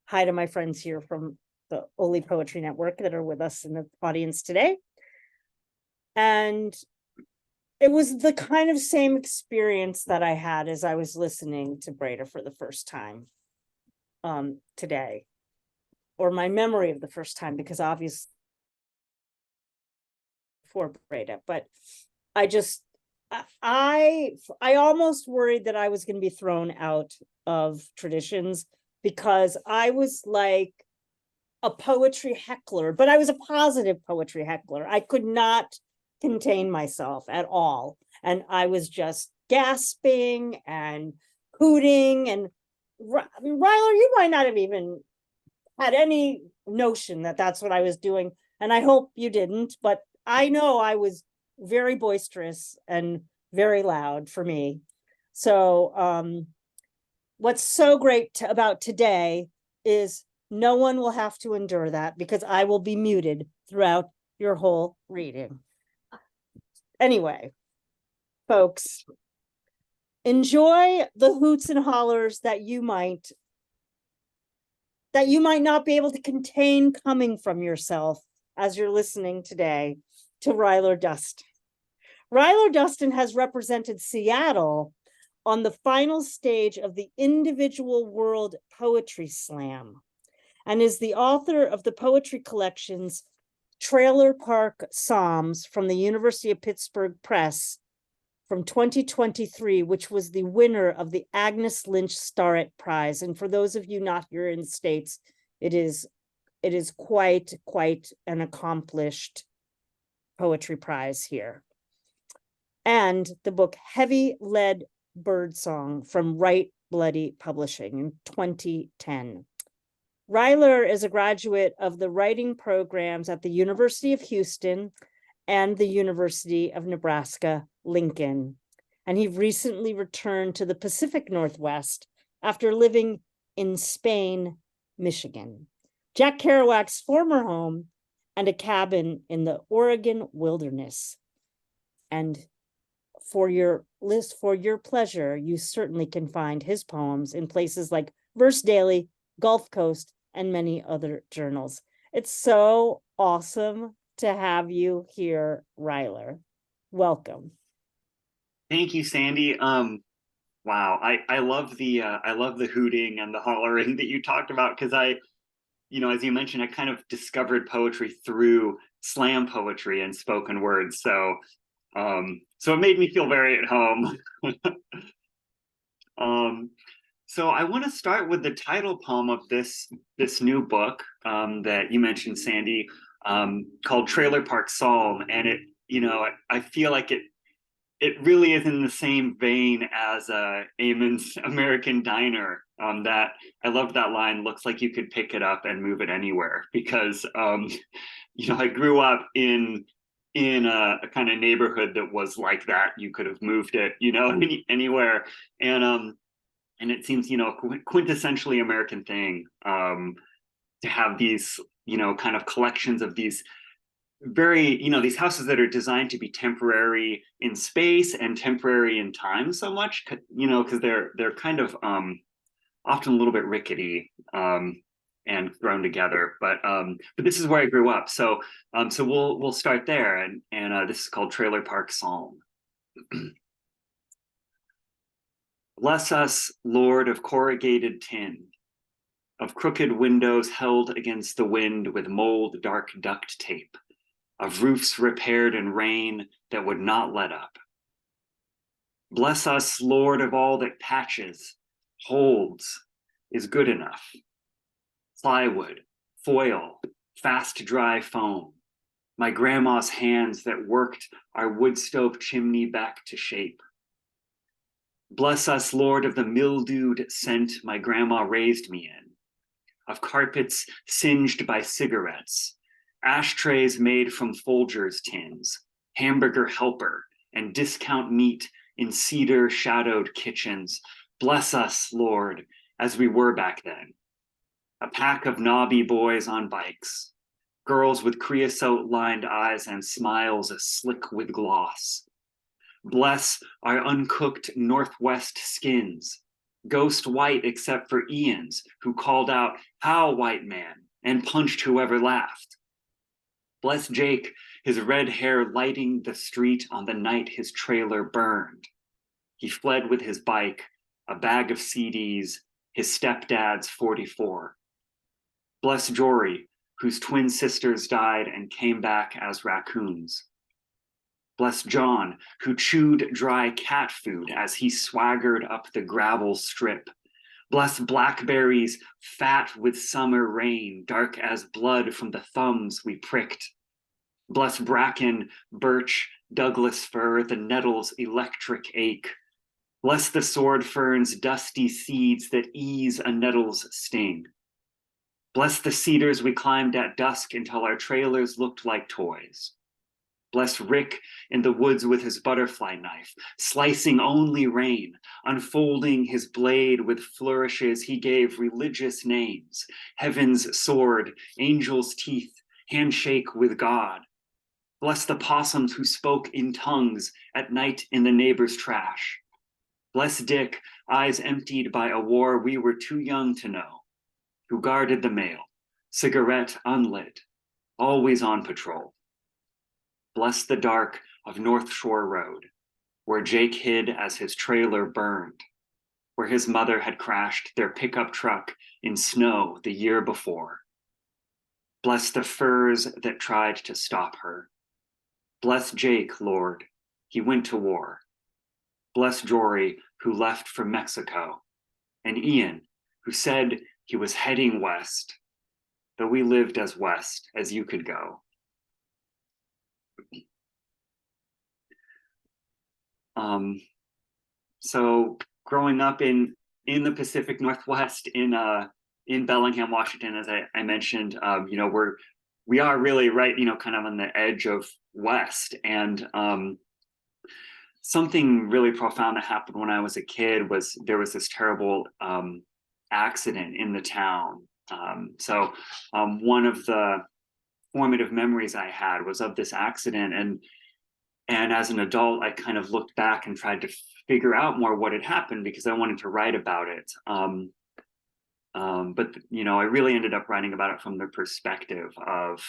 hi to my friends here from the Oli Poetry Network that are with us in the audience today. And it was the kind of same experience that I had as I was listening to Breda for the first time today, or my memory of the first time, because obviously for Breda, but I almost worried that I was going to be thrown out of traditions, because I was like a poetry heckler, but I was a positive poetry heckler. I could not contain myself at all. And I was just gasping and hooting. And Ryler, you might not have even had any notion that that's what I was doing. And I hope you didn't, but I know I was very boisterous and very loud for me. So what's so great about today is no one will have to endure that because I will be muted throughout your whole reading. Anyway, folks, enjoy the hoots and hollers that you might not be able to contain coming from yourself as you're listening today to Ryler Dustin. Ryler Dustin has represented Seattle on the final stage of the Individual World Poetry Slam and is the author of the poetry collections Trailer Park Psalms from the University of Pittsburgh Press from 2023, which was the winner of the Agnes Lynch Starrett Prize. And for those of you not here in the States, it is quite an accomplished poetry prize here. And the book Heavy Lead Birdsong from Right Bloody Publishing in 2010. Ryler is a graduate of the writing programs at the University of Houston and the University of Nebraska-Lincoln. And he recently returned to the Pacific Northwest after living in Spain, Michigan, Jack Kerouac's former home, and a cabin in the Oregon wilderness. And for your pleasure, you certainly can find his poems in places like Verse Daily, Gulf Coast, and many other journals. It's so awesome to have you here, Ryler. Welcome. Thank you, Sandy. Wow, I love the hooting and the hollering that you talked about, because as you mentioned, I kind of discovered poetry through slam poetry and spoken words. So it made me feel very at home. So I want to start with the title poem of this new book that you mentioned, Sandy, called Trailer Park Psalm. And I feel like it really is in the same vein as Eamonn's American Diner. That I love that line, looks like you could pick it up and move it anywhere, because I grew up in a kind of neighborhood that was like that. You could have moved it, anywhere. And it seems, quintessentially American thing to have these, kind of collections of these very, these houses that are designed to be temporary in space and temporary in time so much, because they're kind of often a little bit rickety and thrown together. But this is where I grew up. So we'll start there. And this is called Trailer Park Psalm. Bless us, Lord of corrugated tin, of crooked windows held against the wind with mold dark duct tape, of roofs repaired in rain that would not let up. Bless us, Lord, of all that patches, holds, is good enough. Plywood, foil, fast dry foam, my grandma's hands that worked our wood stove chimney back to shape. Bless us, Lord, of the mildewed scent my grandma raised me in, of carpets singed by cigarettes, ashtrays made from Folgers tins, hamburger helper, and discount meat in cedar-shadowed kitchens. Bless us, Lord, as we were back then. A pack of knobby boys on bikes, girls with creosote-lined eyes and smiles slick with gloss. Bless our uncooked Northwest skins, ghost white except for Ian's, who called out, "How, white man?" and punched whoever laughed. Bless Jake, his red hair lighting the street on the night his trailer burned. He fled with his bike, a bag of CDs, his stepdad's 44. Bless Jory, whose twin sisters died and came back as raccoons. Bless John, who chewed dry cat food as he swaggered up the gravel strip. Bless blackberries, fat with summer rain, dark as blood from the thumbs we pricked. Bless bracken, birch, Douglas fir, the nettle's electric ache. Bless the sword fern's dusty seeds that ease a nettle's sting. Bless the cedars we climbed at dusk until our trailers looked like toys. Bless Rick in the woods with his butterfly knife, slicing only rain, unfolding his blade with flourishes he gave religious names, heaven's sword, angel's teeth, handshake with God. Bless the possums who spoke in tongues at night in the neighbor's trash. Bless Dick, eyes emptied by a war we were too young to know, who guarded the mail, cigarette unlit, always on patrol. Bless the dark of North Shore Road, where Jake hid as his trailer burned, where his mother had crashed their pickup truck in snow the year before. Bless the furs that tried to stop her. Bless Jake, Lord, he went to war. Bless Jory, who left for Mexico, and Ian, who said he was heading west, though we lived as west as you could go. So growing up in the Pacific Northwest in Bellingham, Washington, as I mentioned, we are really right, kind of on the edge of West, and something really profound that happened when I was a kid was there was this terrible accident in the town. So one of the formative memories I had was of this accident, and as an adult, I kind of looked back and tried to figure out more what had happened because I wanted to write about it. But I really ended up writing about it from the perspective of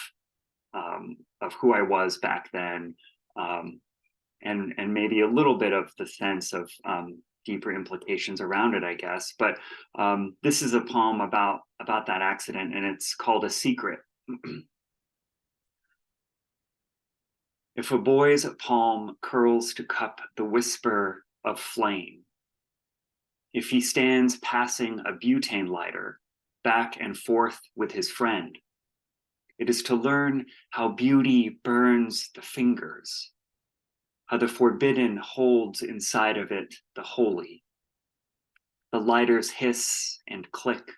who I was back then, and maybe a little bit of the sense of deeper implications around it, I guess. But this is a poem about that accident, and it's called A Secret. If a boy's palm curls to cup the whisper of flame, if he stands passing a butane lighter back and forth with his friend, it is to learn how beauty burns the fingers, how the forbidden holds inside of it the holy. The lighters hiss and click,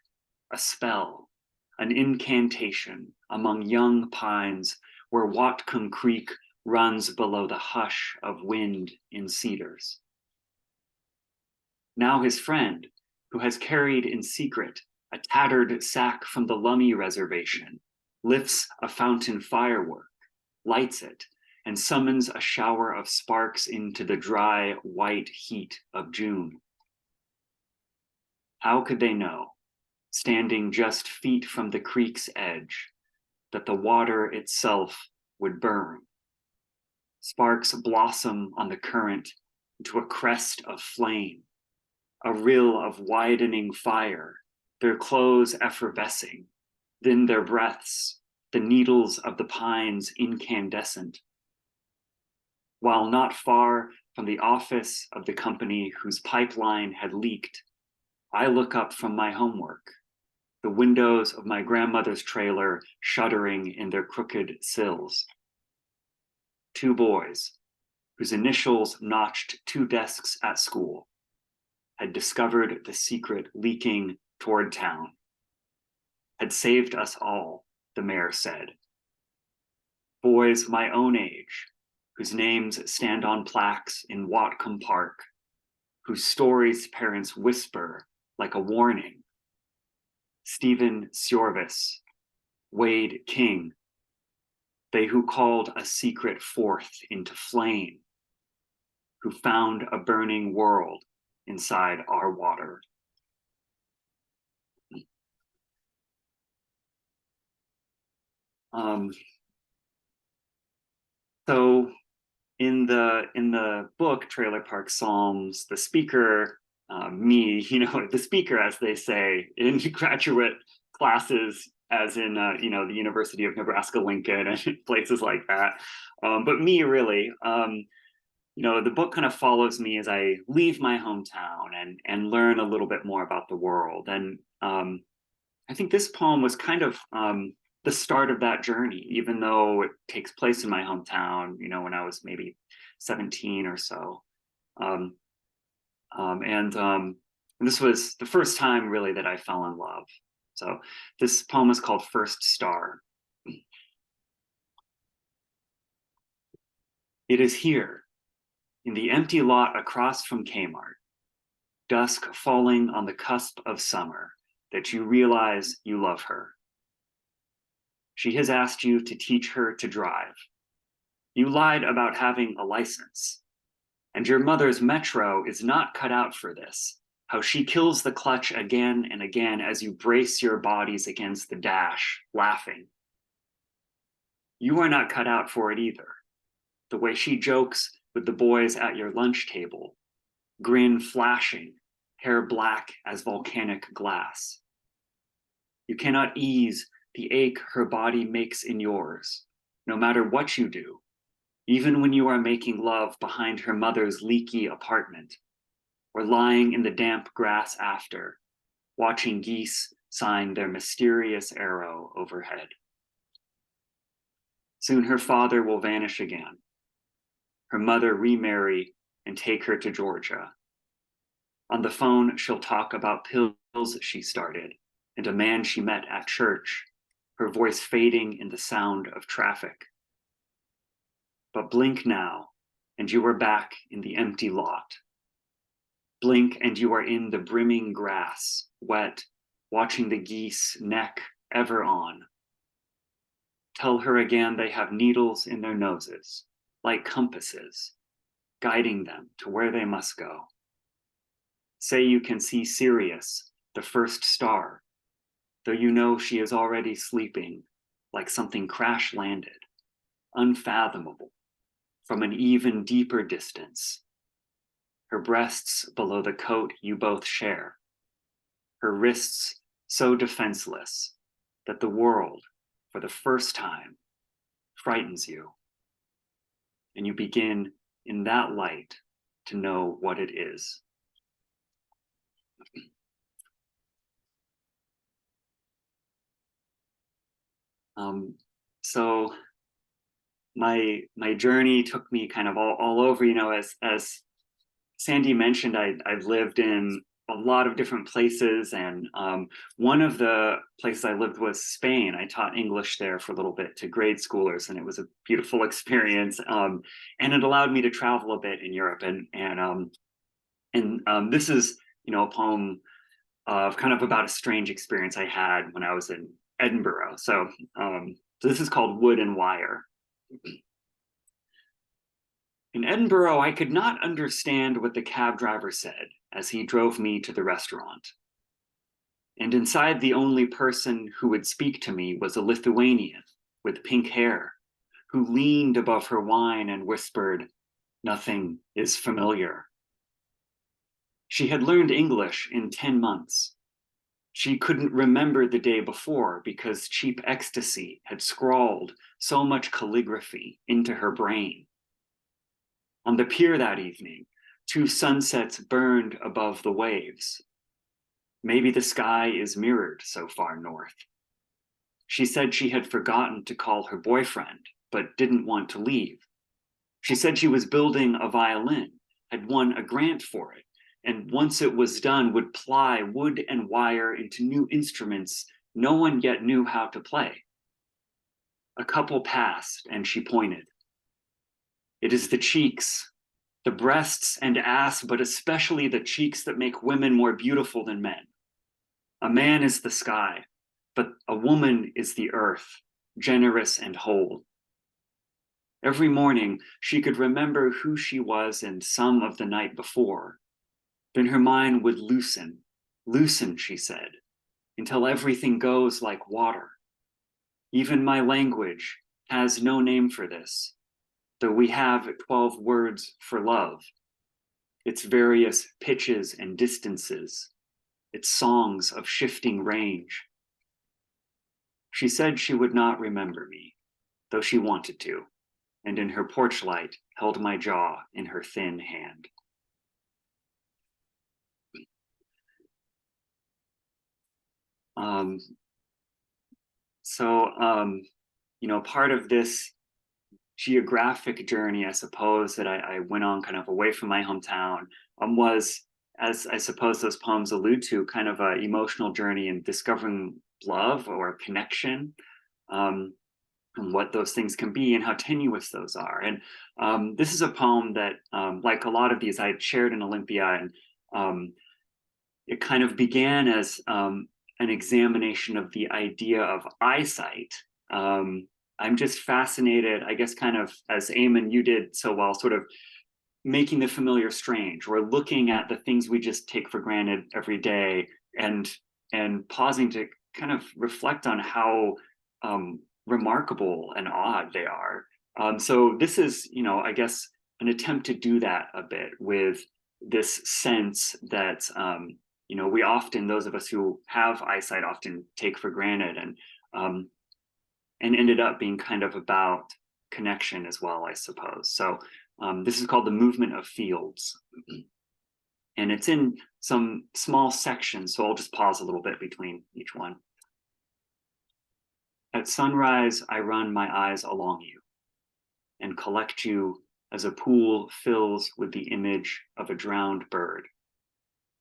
a spell, an incantation among young pines where Whatcom Creek runs below the hush of wind in cedars. Now his friend, who has carried in secret a tattered sack from the Lummi Reservation, lifts a fountain firework, lights it, and summons a shower of sparks into the dry, white heat of June. How could they know, standing just feet from the creek's edge, that the water itself would burn? Sparks blossom on the current into a crest of flame, a rill of widening fire, their clothes effervescing, then their breaths, the needles of the pines incandescent. While not far from the office of the company whose pipeline had leaked, I look up from my homework, the windows of my grandmother's trailer shuddering in their crooked sills. Two boys, whose initials notched two desks at school, had discovered the secret leaking toward town, had saved us all, the mayor said. Boys my own age, whose names stand on plaques in Whatcom Park, whose stories parents whisper like a warning. Stephen Sjorvis, Wade King, they who called a secret forth into flame, who found a burning world inside our water. So in the book Trailer Park Psalms, the speaker, the speaker, as they say in graduate classes, as in the University of Nebraska-Lincoln and places like that. But me, really, the book kind of follows me as I leave my hometown and learn a little bit more about the world. And I think this poem was kind of the start of that journey, even though it takes place in my hometown, when I was maybe 17 or so. And this was the first time really that I fell in love. So this poem is called First Star. It is here, in the empty lot across from Kmart, dusk falling on the cusp of summer, that you realize you love her. She has asked you to teach her to drive. You lied about having a license. And your mother's Metro is not cut out for this, how she kills the clutch again and again as you brace your bodies against the dash, laughing. You are not cut out for it either. The way she jokes with the boys at your lunch table, grin flashing, hair black as volcanic glass. You cannot ease the ache her body makes in yours, no matter what you do, even when you are making love behind her mother's leaky apartment, or lying in the damp grass after, watching geese sign their mysterious arrow overhead. Soon her father will vanish again, her mother remarry and take her to Georgia. On the phone, she'll talk about pills she started and a man she met at church, her voice fading in the sound of traffic. But blink now, and you are back in the empty lot. Blink, and you are in the brimming grass, wet, watching the geese neck ever on. Tell her again they have needles in their noses, like compasses, guiding them to where they must go. Say you can see Sirius, the first star, though you know she is already sleeping like something crash-landed, unfathomable, from an even deeper distance. Her breasts below the coat you both share. Her wrists so defenseless that the world, for the first time, frightens you. And you begin in that light to know what it is. So my journey took me kind of all over, you know, as Sandy mentioned, I've lived in a lot of different places, and one of the places I lived was Spain. I taught English there for a little bit to grade schoolers, and it was a beautiful experience. And it allowed me to travel a bit in Europe. And this is, you know, a poem of kind of about a strange experience I had when I was in Edinburgh. So this is called Wood and Wire. In Edinburgh, I could not understand what the cab driver said as he drove me to the restaurant. And inside, the only person who would speak to me was a Lithuanian with pink hair, who leaned above her wine and whispered, "Nothing is familiar." She had learned English in 10 months. She couldn't remember the day before because cheap ecstasy had scrawled so much calligraphy into her brain. On the pier that evening, 2 sunsets burned above the waves. Maybe the sky is mirrored so far north. She said she had forgotten to call her boyfriend, but didn't want to leave. She said she was building a violin, had won a grant for it, and once it was done, would ply wood and wire into new instruments no one yet knew how to play. A couple passed, and she pointed. It is the cheeks, the breasts and ass, but especially the cheeks that make women more beautiful than men. A man is the sky, but a woman is the earth, generous and whole. Every morning, she could remember who she was in some of the night before. Then her mind would loosen, she said, until everything goes like water. Even my language has no name for this, though we have 12 words for love, its various pitches and distances, its songs of shifting range. She said she would not remember me, though she wanted to, and in her porch light held my jaw in her thin hand. You know, part of this geographic journey, I suppose, that I went on kind of away from my hometown was as I suppose those poems allude to, kind of an emotional journey in discovering love or connection, and what those things can be and how tenuous those are. And this is a poem that, like a lot of these, I shared in Olympia, and it kind of began as an examination of the idea of eyesight. I'm just fascinated, I guess, kind of as Eamonn, you did so well, sort of making the familiar strange. We're looking at the things we just take for granted every day, and pausing to kind of reflect on how remarkable and odd they are. So this is, I guess, an attempt to do that a bit with this sense that, we often, those of us who have eyesight, often take for granted, and ended up being kind of about connection as well, I suppose. So this is called The Movement of Fields. And it's in some small sections, so I'll just pause a little bit between each one. At sunrise, I run my eyes along you and collect you as a pool fills with the image of a drowned bird,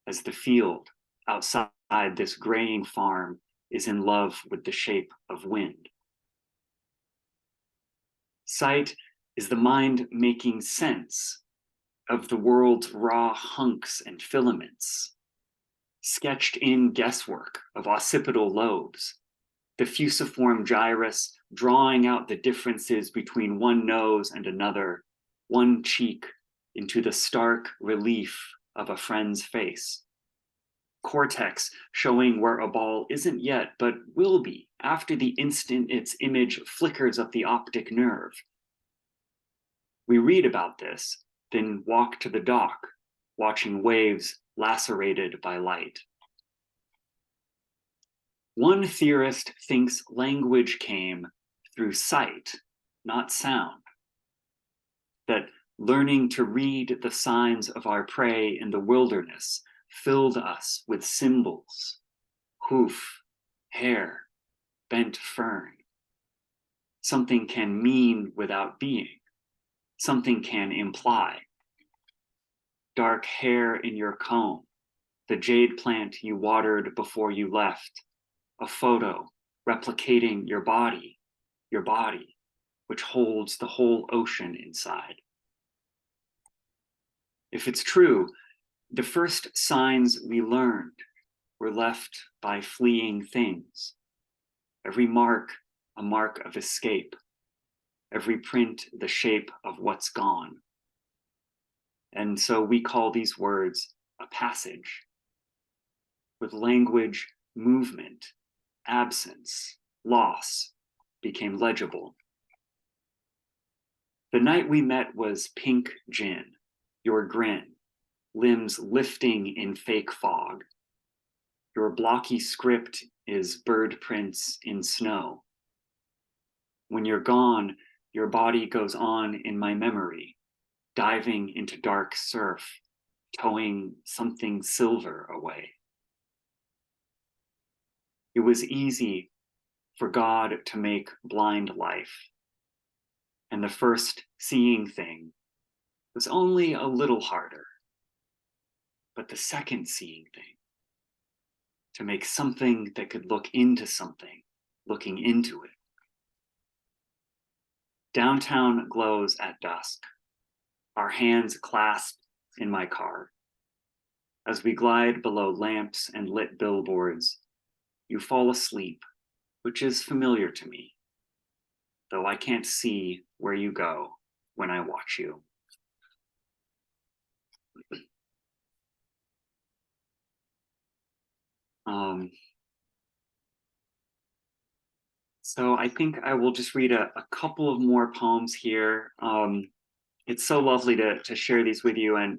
as the field outside this graying farm is in love with the shape of wind. Sight is the mind making sense of the world's raw hunks and filaments, sketched in guesswork of occipital lobes, the fusiform gyrus drawing out the differences between one nose and another, one cheek into the stark relief of a friend's face. Cortex showing where a ball isn't yet, but will be after the instant its image flickers up the optic nerve. We read about this, then walk to the dock, watching waves lacerated by light. One theorist thinks language came through sight, not sound. That learning to read the signs of our prey in the wilderness filled us with symbols, hoof, hair, bent fern. Something can mean without being. Something can imply. Dark hair in your comb, the jade plant you watered before you left, a photo replicating your body, which holds the whole ocean inside. If it's true, the first signs we learned were left by fleeing things. Every mark, a mark of escape. Every print, the shape of what's gone. And so we call these words a passage. With language, movement, absence, loss became legible. The night we met was pink gin, your grin, limbs lifting in fake fog. Your blocky script is bird prints in snow. When you're gone, your body goes on in my memory, diving into dark surf, towing something silver away. It was easy for God to make blind life, and the first seeing thing was only a little harder. But the second seeing thing, to make something that could look into something, looking into it. Downtown glows at dusk, our hands clasped in my car. As we glide below lamps and lit billboards, you fall asleep, which is familiar to me, though I can't see where you go when I watch you. So I think I will just read a couple of more poems here. It's so lovely to share these with you, and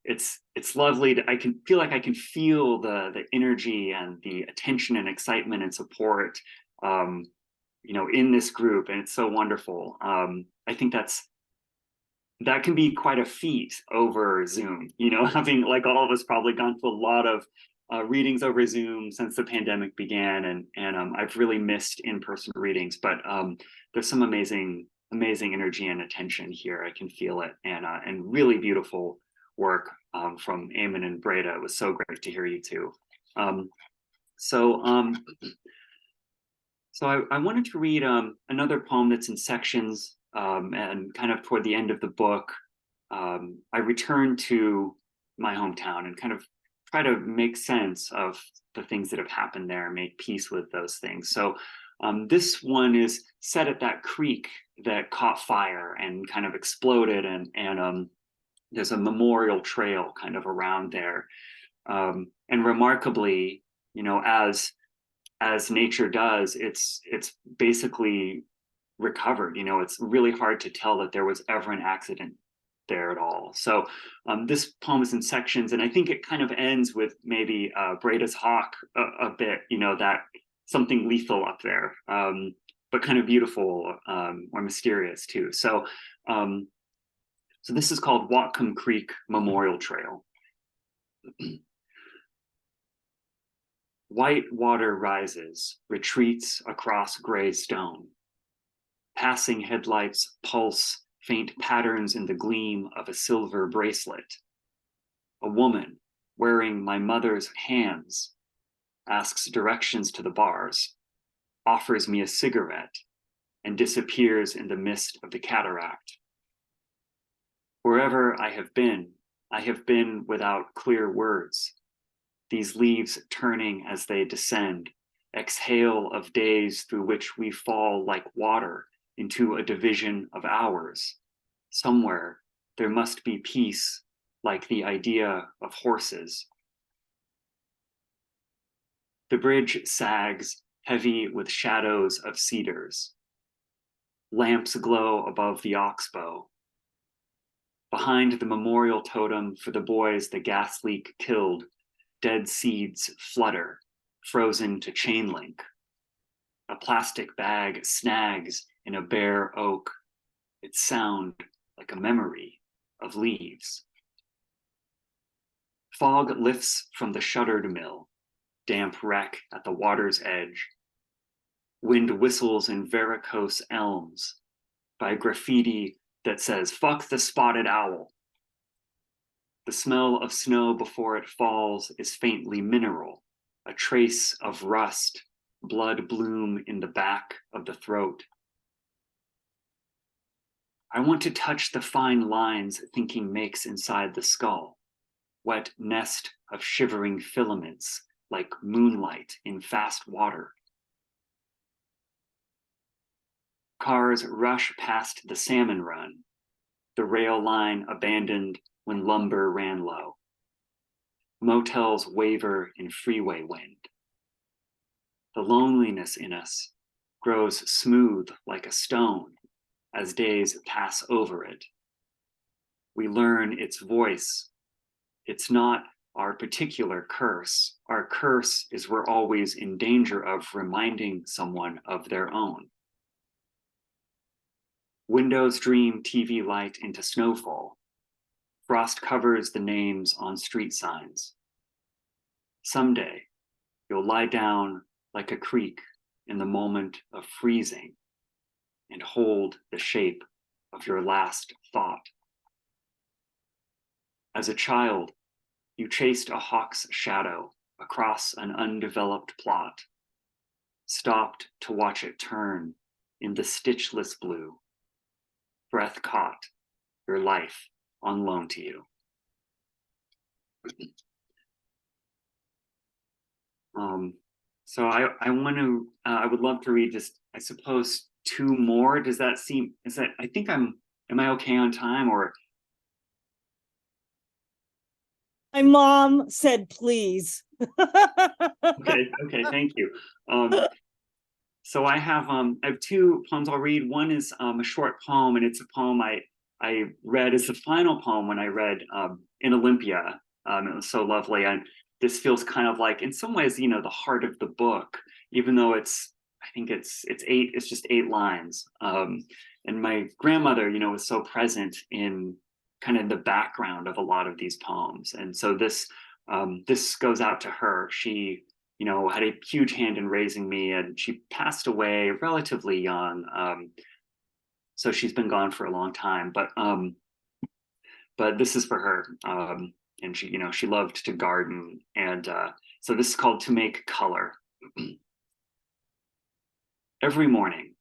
it's lovely. I can feel like I can feel the energy and the attention and excitement and support, in this group, and it's so wonderful. I think that can be quite a feat over Zoom. Having, like, all of us probably gone to a lot of readings over Zoom since the pandemic began, and I've really missed in-person readings, but there's some amazing energy and attention here. I can feel it, and really beautiful work from Eamonn and Breda. It was so great to hear you too. So I wanted to read another poem that's in sections, and kind of toward the end of the book, I return to my hometown and kind of try to make sense of the things that have happened there and make peace with those things. So this one is set at that creek that caught fire and kind of exploded, and there's a memorial trail kind of around there. And remarkably, as nature does, it's basically recovered. It's really hard to tell that there was ever an accident there at all. So this poem is in sections, and I think it kind of ends with maybe Breda's hawk a bit, that something lethal up there, but kind of beautiful or mysterious too. So this is called Whatcom Creek Memorial Trail. White water rises, retreats across gray stone. Passing headlights pulse faint patterns in the gleam of a silver bracelet. A woman wearing my mother's hands asks directions to the bars, offers me a cigarette, and disappears in the mist of the cataract. Wherever I have been without clear words. These leaves turning as they descend, exhale of days through which we fall like water into a division of hours. Somewhere there must be peace, like the idea of horses. The bridge sags, heavy with shadows of cedars. Lamps glow above the oxbow. Behind the memorial totem for the boys the gas leak killed, dead seeds flutter, frozen to chain link. A plastic bag snags in a bare oak, its sound like a memory of leaves. Fog lifts from the shuttered mill, damp wreck at the water's edge. Wind whistles in varicose elms by graffiti that says, "Fuck the spotted owl." The smell of snow before it falls is faintly mineral, a trace of rust, blood bloom in the back of the throat. I want to touch the fine lines thinking makes inside the skull, wet nest of shivering filaments like moonlight in fast water. Cars rush past the Salmon run, the rail line abandoned when lumber ran low. Motels waver in freeway wind. The loneliness in us grows smooth like a stone as days pass over it. We learn its voice. It's not our particular curse. Our curse is we're always in danger of reminding someone of their own. Windows dream TV light into snowfall. Frost covers the names on street signs. Someday, you'll lie down like a creek in the moment of freezing and hold the shape of your last thought. As a child, you chased a hawk's shadow across an undeveloped plot, stopped to watch it turn in the stitchless blue, breath caught, your life on loan to you. So I would love to read just, I suppose, two more. Am I okay on time or? My mom said, please. Okay, thank you. So I have two poems I'll read. One is a short poem, and it's a poem I read as the final poem when I read in Olympia. It was so lovely, and this feels kind of like, in some ways, the heart of the book, even though it's just 8 lines. And my grandmother, was so present in kind of the background of a lot of these poems, and so this goes out to her. She had a huge hand in raising me, and she passed away relatively young. So she's been gone for a long time, but this is for her. and she loved to garden. And so this is called To Make Color. Every morning,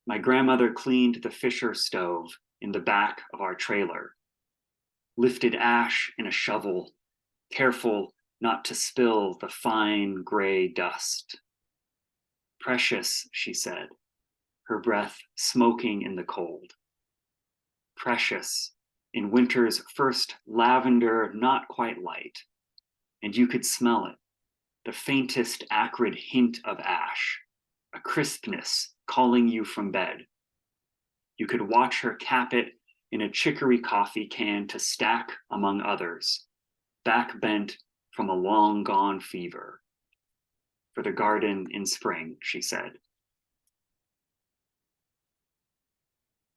my grandmother cleaned the Fisher stove in the back of our trailer, lifted ash in a shovel, careful not to spill the fine gray dust. Precious, she said, her breath smoking in the cold. Precious, in winter's first lavender not quite light, and you could smell it, the faintest acrid hint of ash, a crispness calling you from bed. You could watch her cap it in a chicory coffee can to stack among others, back bent from a long gone fever. For the garden in spring, she said.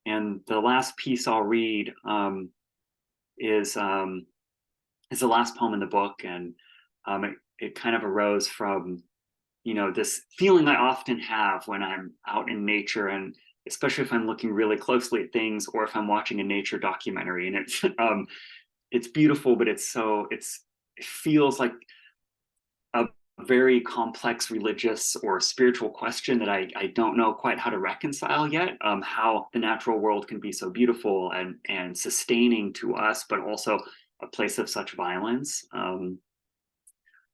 And the last piece I'll read is the last poem in the book, and it kind of arose from this feeling I often have when I'm out in nature, and especially if I'm looking really closely at things, or if I'm watching a nature documentary, and it's beautiful, but it feels like a very complex religious or spiritual question that I don't know quite how to reconcile yet. How the natural world can be so beautiful and sustaining to us, but also a place of such violence.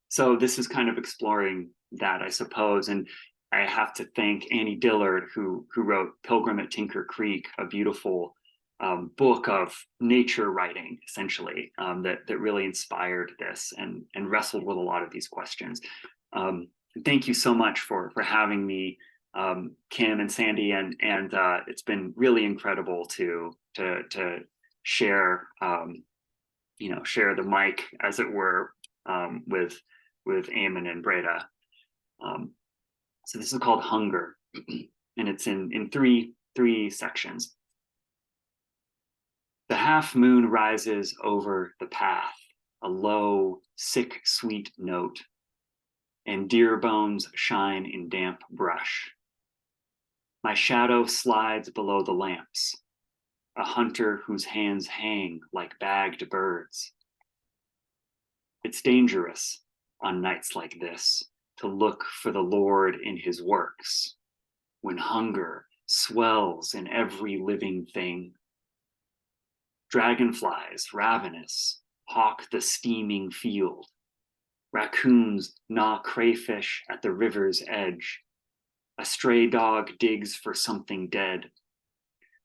So this is kind of exploring that, I suppose. And I have to thank Annie Dillard, who wrote Pilgrim at Tinker Creek, a beautiful book of nature writing, essentially, that really inspired this and wrestled with a lot of these questions. Thank you so much for having me, Kim and Sandy, and it's been really incredible to share share the mic, as it were, with Eamonn and Breda. So this is called Hunger, and it's in three sections. The half moon rises over the path, a low, sick, sweet note, and deer bones shine in damp brush. My shadow slides below the lamps, a hunter whose hands hang like bagged birds. It's dangerous on nights like this to look for the Lord in his works, when hunger swells in every living thing. Dragonflies, ravenous, hawk the steaming field. Raccoons gnaw crayfish at the river's edge. A stray dog digs for something dead.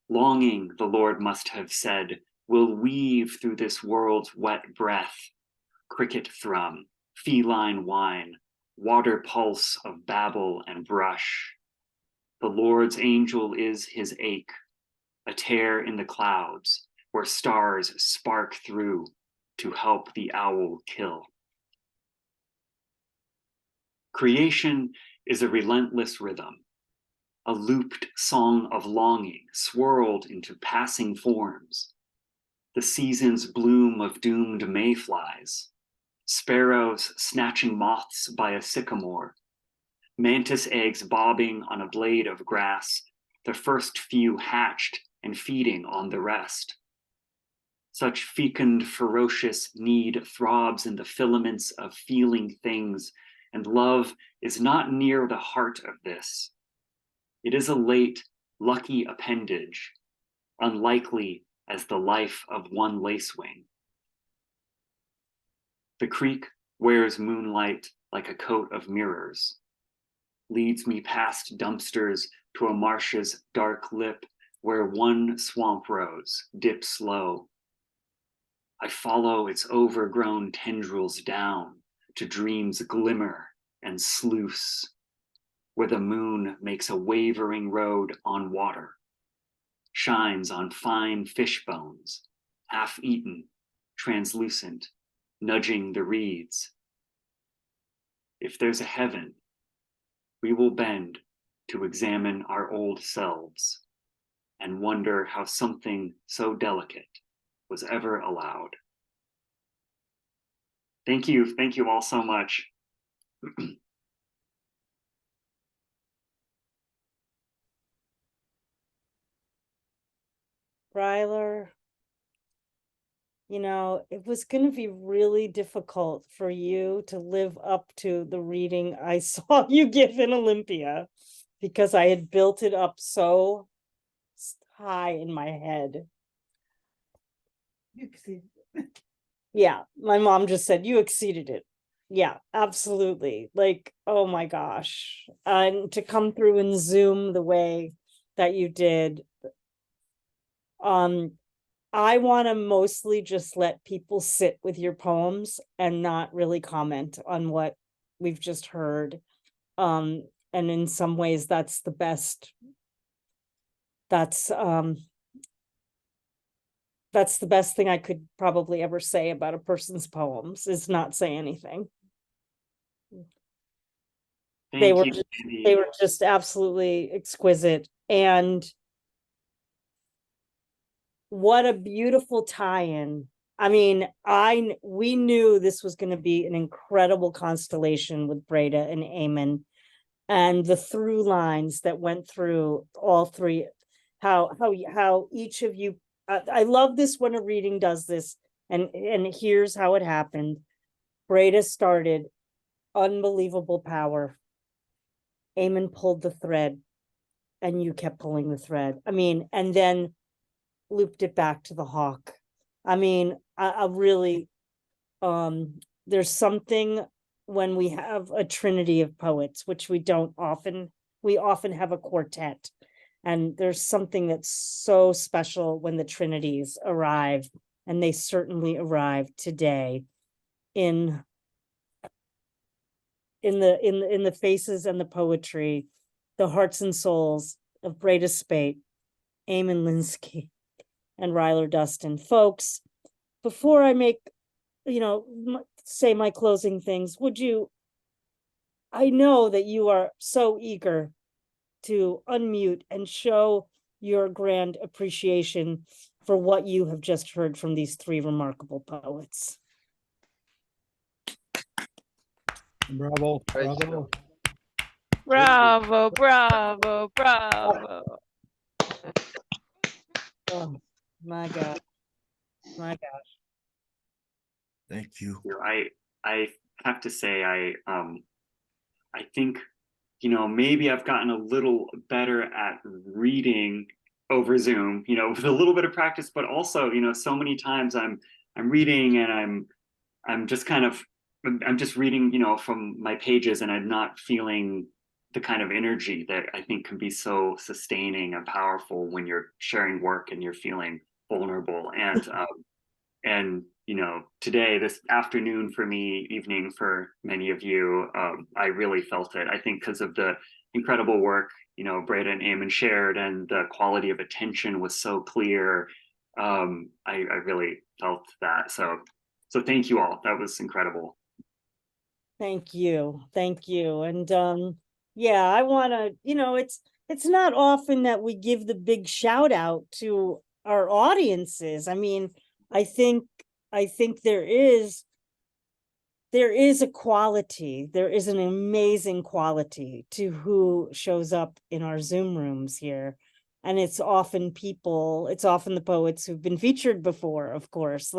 Longing, the Lord must have said, will weave through this world's wet breath. Cricket thrum, feline whine, water pulse of babble and brush. The Lord's angel is his ache, a tear in the clouds, where stars spark through to help the owl kill. Creation is a relentless rhythm, a looped song of longing swirled into passing forms. The season's bloom of doomed mayflies, sparrows snatching moths by a sycamore, mantis eggs bobbing on a blade of grass, the first few hatched and feeding on the rest. Such fecund, ferocious need throbs in the filaments of feeling things, and love is not near the heart of this. It is a late, lucky appendage, unlikely as the life of one lacewing. The creek wears moonlight like a coat of mirrors, leads me past dumpsters to a marsh's dark lip where one swamp rose dips low. I follow its overgrown tendrils down to dreams glimmer and sluice, where the moon makes a wavering road on water, shines on fine fish bones, half eaten, translucent, nudging the reeds. If there's a heaven, we will bend to examine our old selves and wonder how something so delicate was ever allowed. Thank you all so much. Ryler, you know, it was going to be really difficult for you to live up to the reading I saw you give in Olympia, because I had built it up so high in my head. Yeah, my mom just said you exceeded it. Yeah, absolutely. Like, oh my gosh. And to come through and Zoom the way that you did. I want to mostly just let people sit with your poems and not really comment on what we've just heard. And in some ways that's the best. That's the best thing I could probably ever say about a person's poems, is not say anything. They Thank were you, just, Andy. they were just absolutely exquisite. And what a beautiful tie-in. I mean, we knew this was going to be an incredible constellation with Breda and Eamonn, and the through lines that went through all three, how each of you, I love this when a reading does this, and here's how it happened. Breda started, unbelievable power. Eamonn pulled the thread, and you kept pulling the thread. I mean, and then looped it back to the hawk. I mean, I really, there's something when we have a trinity of poets, which we often have a quartet. And there's something that's so special when the trinities arrive, and they certainly arrive today in the faces and the poetry, the hearts and souls of Breda Spaight, Eamonn Lynskey, and Ryler Dustin. Folks, before I make, say my closing things, I know that you are so eager to unmute and show your grand appreciation for what you have just heard from these three remarkable poets. Bravo, bravo. Bravo, bravo, bravo. Oh my God. My gosh. Thank you. I have to say, I think, maybe I've gotten a little better at reading over Zoom, with a little bit of practice, but also, so many times I'm reading and I'm just reading, from my pages, and I'm not feeling the kind of energy that I think can be so sustaining and powerful when you're sharing work and you're feeling vulnerable. And today, this afternoon for me, evening for many of you, I really felt it. I think because of the incredible work, Breda and Eamonn shared, and the quality of attention was so clear. I really felt that. So thank you all. That was incredible. Thank you. And yeah, I want to, it's not often that we give the big shout out to our audiences. I mean, I think there is a quality, there is an amazing quality to who shows up in our Zoom rooms here. And it's often the poets who've been featured before, of course,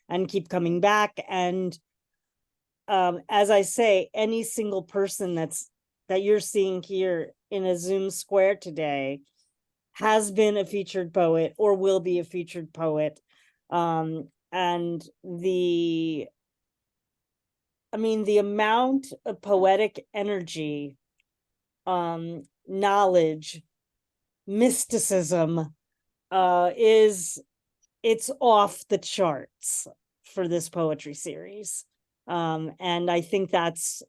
and keep coming back. And as I say, any single person that you're seeing here in a Zoom square today has been a featured poet or will be a featured poet. And the amount of poetic energy, knowledge, mysticism, it's off the charts for this poetry series. And I think that's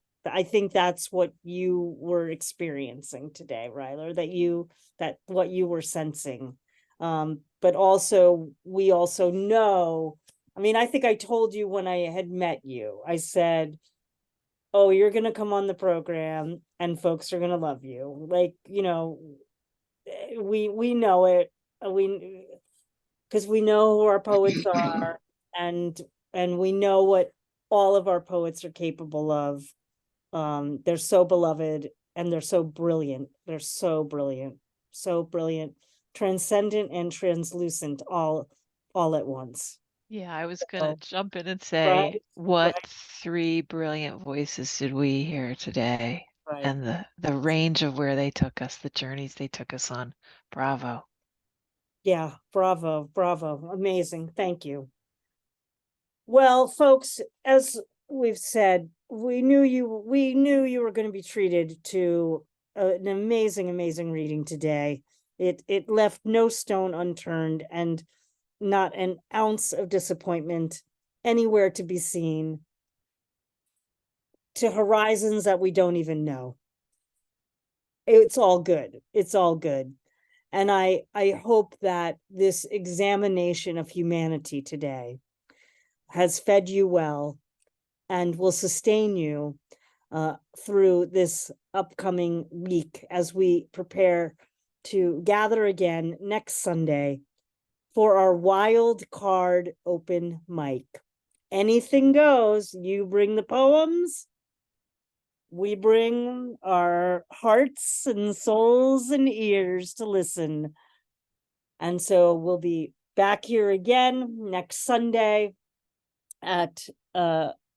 what you were experiencing today, Ryler, that what you were sensing. But also, we also know, I think I told you when I had met you, I said, oh, you're going to come on the program and folks are going to love you. We know it. Because we know who our poets are, and we know what all of our poets are capable of. They're so beloved, and they're so brilliant. So brilliant, transcendent and translucent all at once. Yeah, I was Oh, gonna jump in and say, right, what right, 3 brilliant voices did we hear today? right. And the range of where they took us, the journeys they took us on. Bravo. Yeah, bravo, bravo. Amazing. Thank you. Well, folks, as we've said, we knew you were going to be treated to an amazing, amazing reading today. It left no stone unturned and not an ounce of disappointment anywhere to be seen, to horizons that we don't even know. It's all good. It's all good. And I hope that this examination of humanity today has fed you well and will sustain you through this upcoming week as we prepare to gather again next Sunday for our wild card open mic. Anything goes. You bring the poems, we bring our hearts and souls and ears to listen. And so we'll be back here again next Sunday at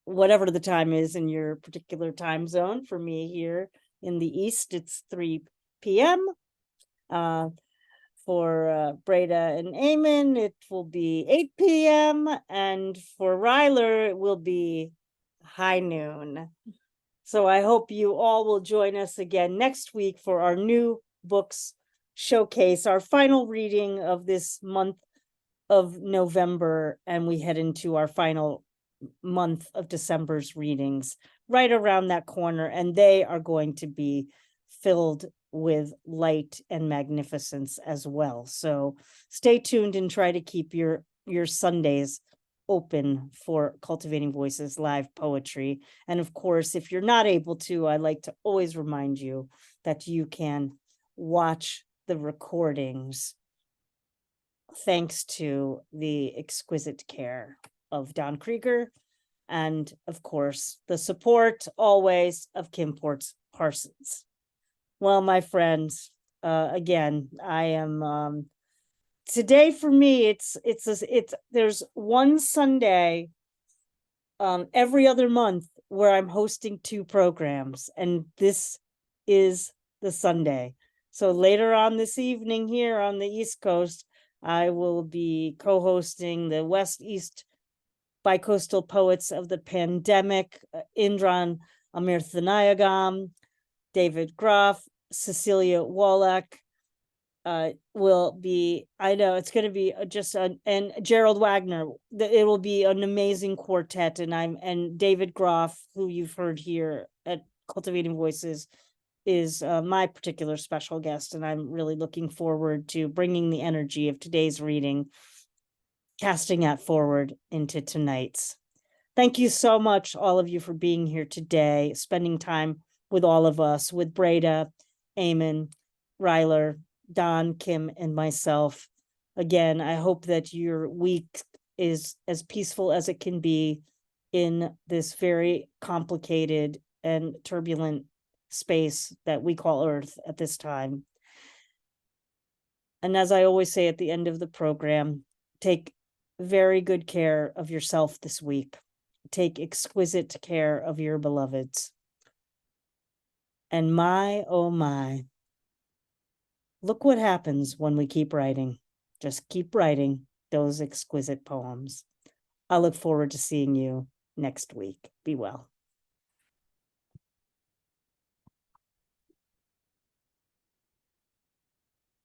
whatever the time is in your particular time zone. For me here in the East, it's 3 p.m. For Breda and Eamonn, it will be 8 p.m. And for Ryler, it will be high noon. So I hope you all will join us again next week for our new books showcase, our final reading of this month of November, and we head into our final month of December's readings right around that corner, and they are going to be filled with light and magnificence as well. So stay tuned and try to keep your Sundays open for Cultivating Voices live poetry. And of course, if you're not able to, I like to always remind you that you can watch the recordings thanks to the exquisite care of Don Krieger, and of course, the support always of Kim Parsons. Well, my friends, again, I am today for me. It's there's one Sunday every other month where I'm hosting 2 programs, and this is the Sunday. So later on this evening here on the East Coast, I will be co-hosting the West East Bicoastal Poets of the Pandemic, Indran Amirthanayagam, David Groff, Cecilia Wallach, will be, I know it's going to be and Gerald Wagner. It will be an amazing quartet, and David Groff, who you've heard here at Cultivating Voices, is my particular special guest, and I'm really looking forward to bringing the energy of today's reading, casting that forward into tonight's. Thank you so much, all of you, for being here today, spending time with all of us, with Breda, Eamonn, Ryler, Don, Kim, and myself. Again, I hope that your week is as peaceful as it can be in this very complicated and turbulent space that we call Earth at this time. And as I always say at the end of the program, take very good care of yourself this week. Take exquisite care of your beloveds. And my, oh my, look what happens when we keep writing. Just keep writing those exquisite poems. I look forward to seeing you next week. Be well.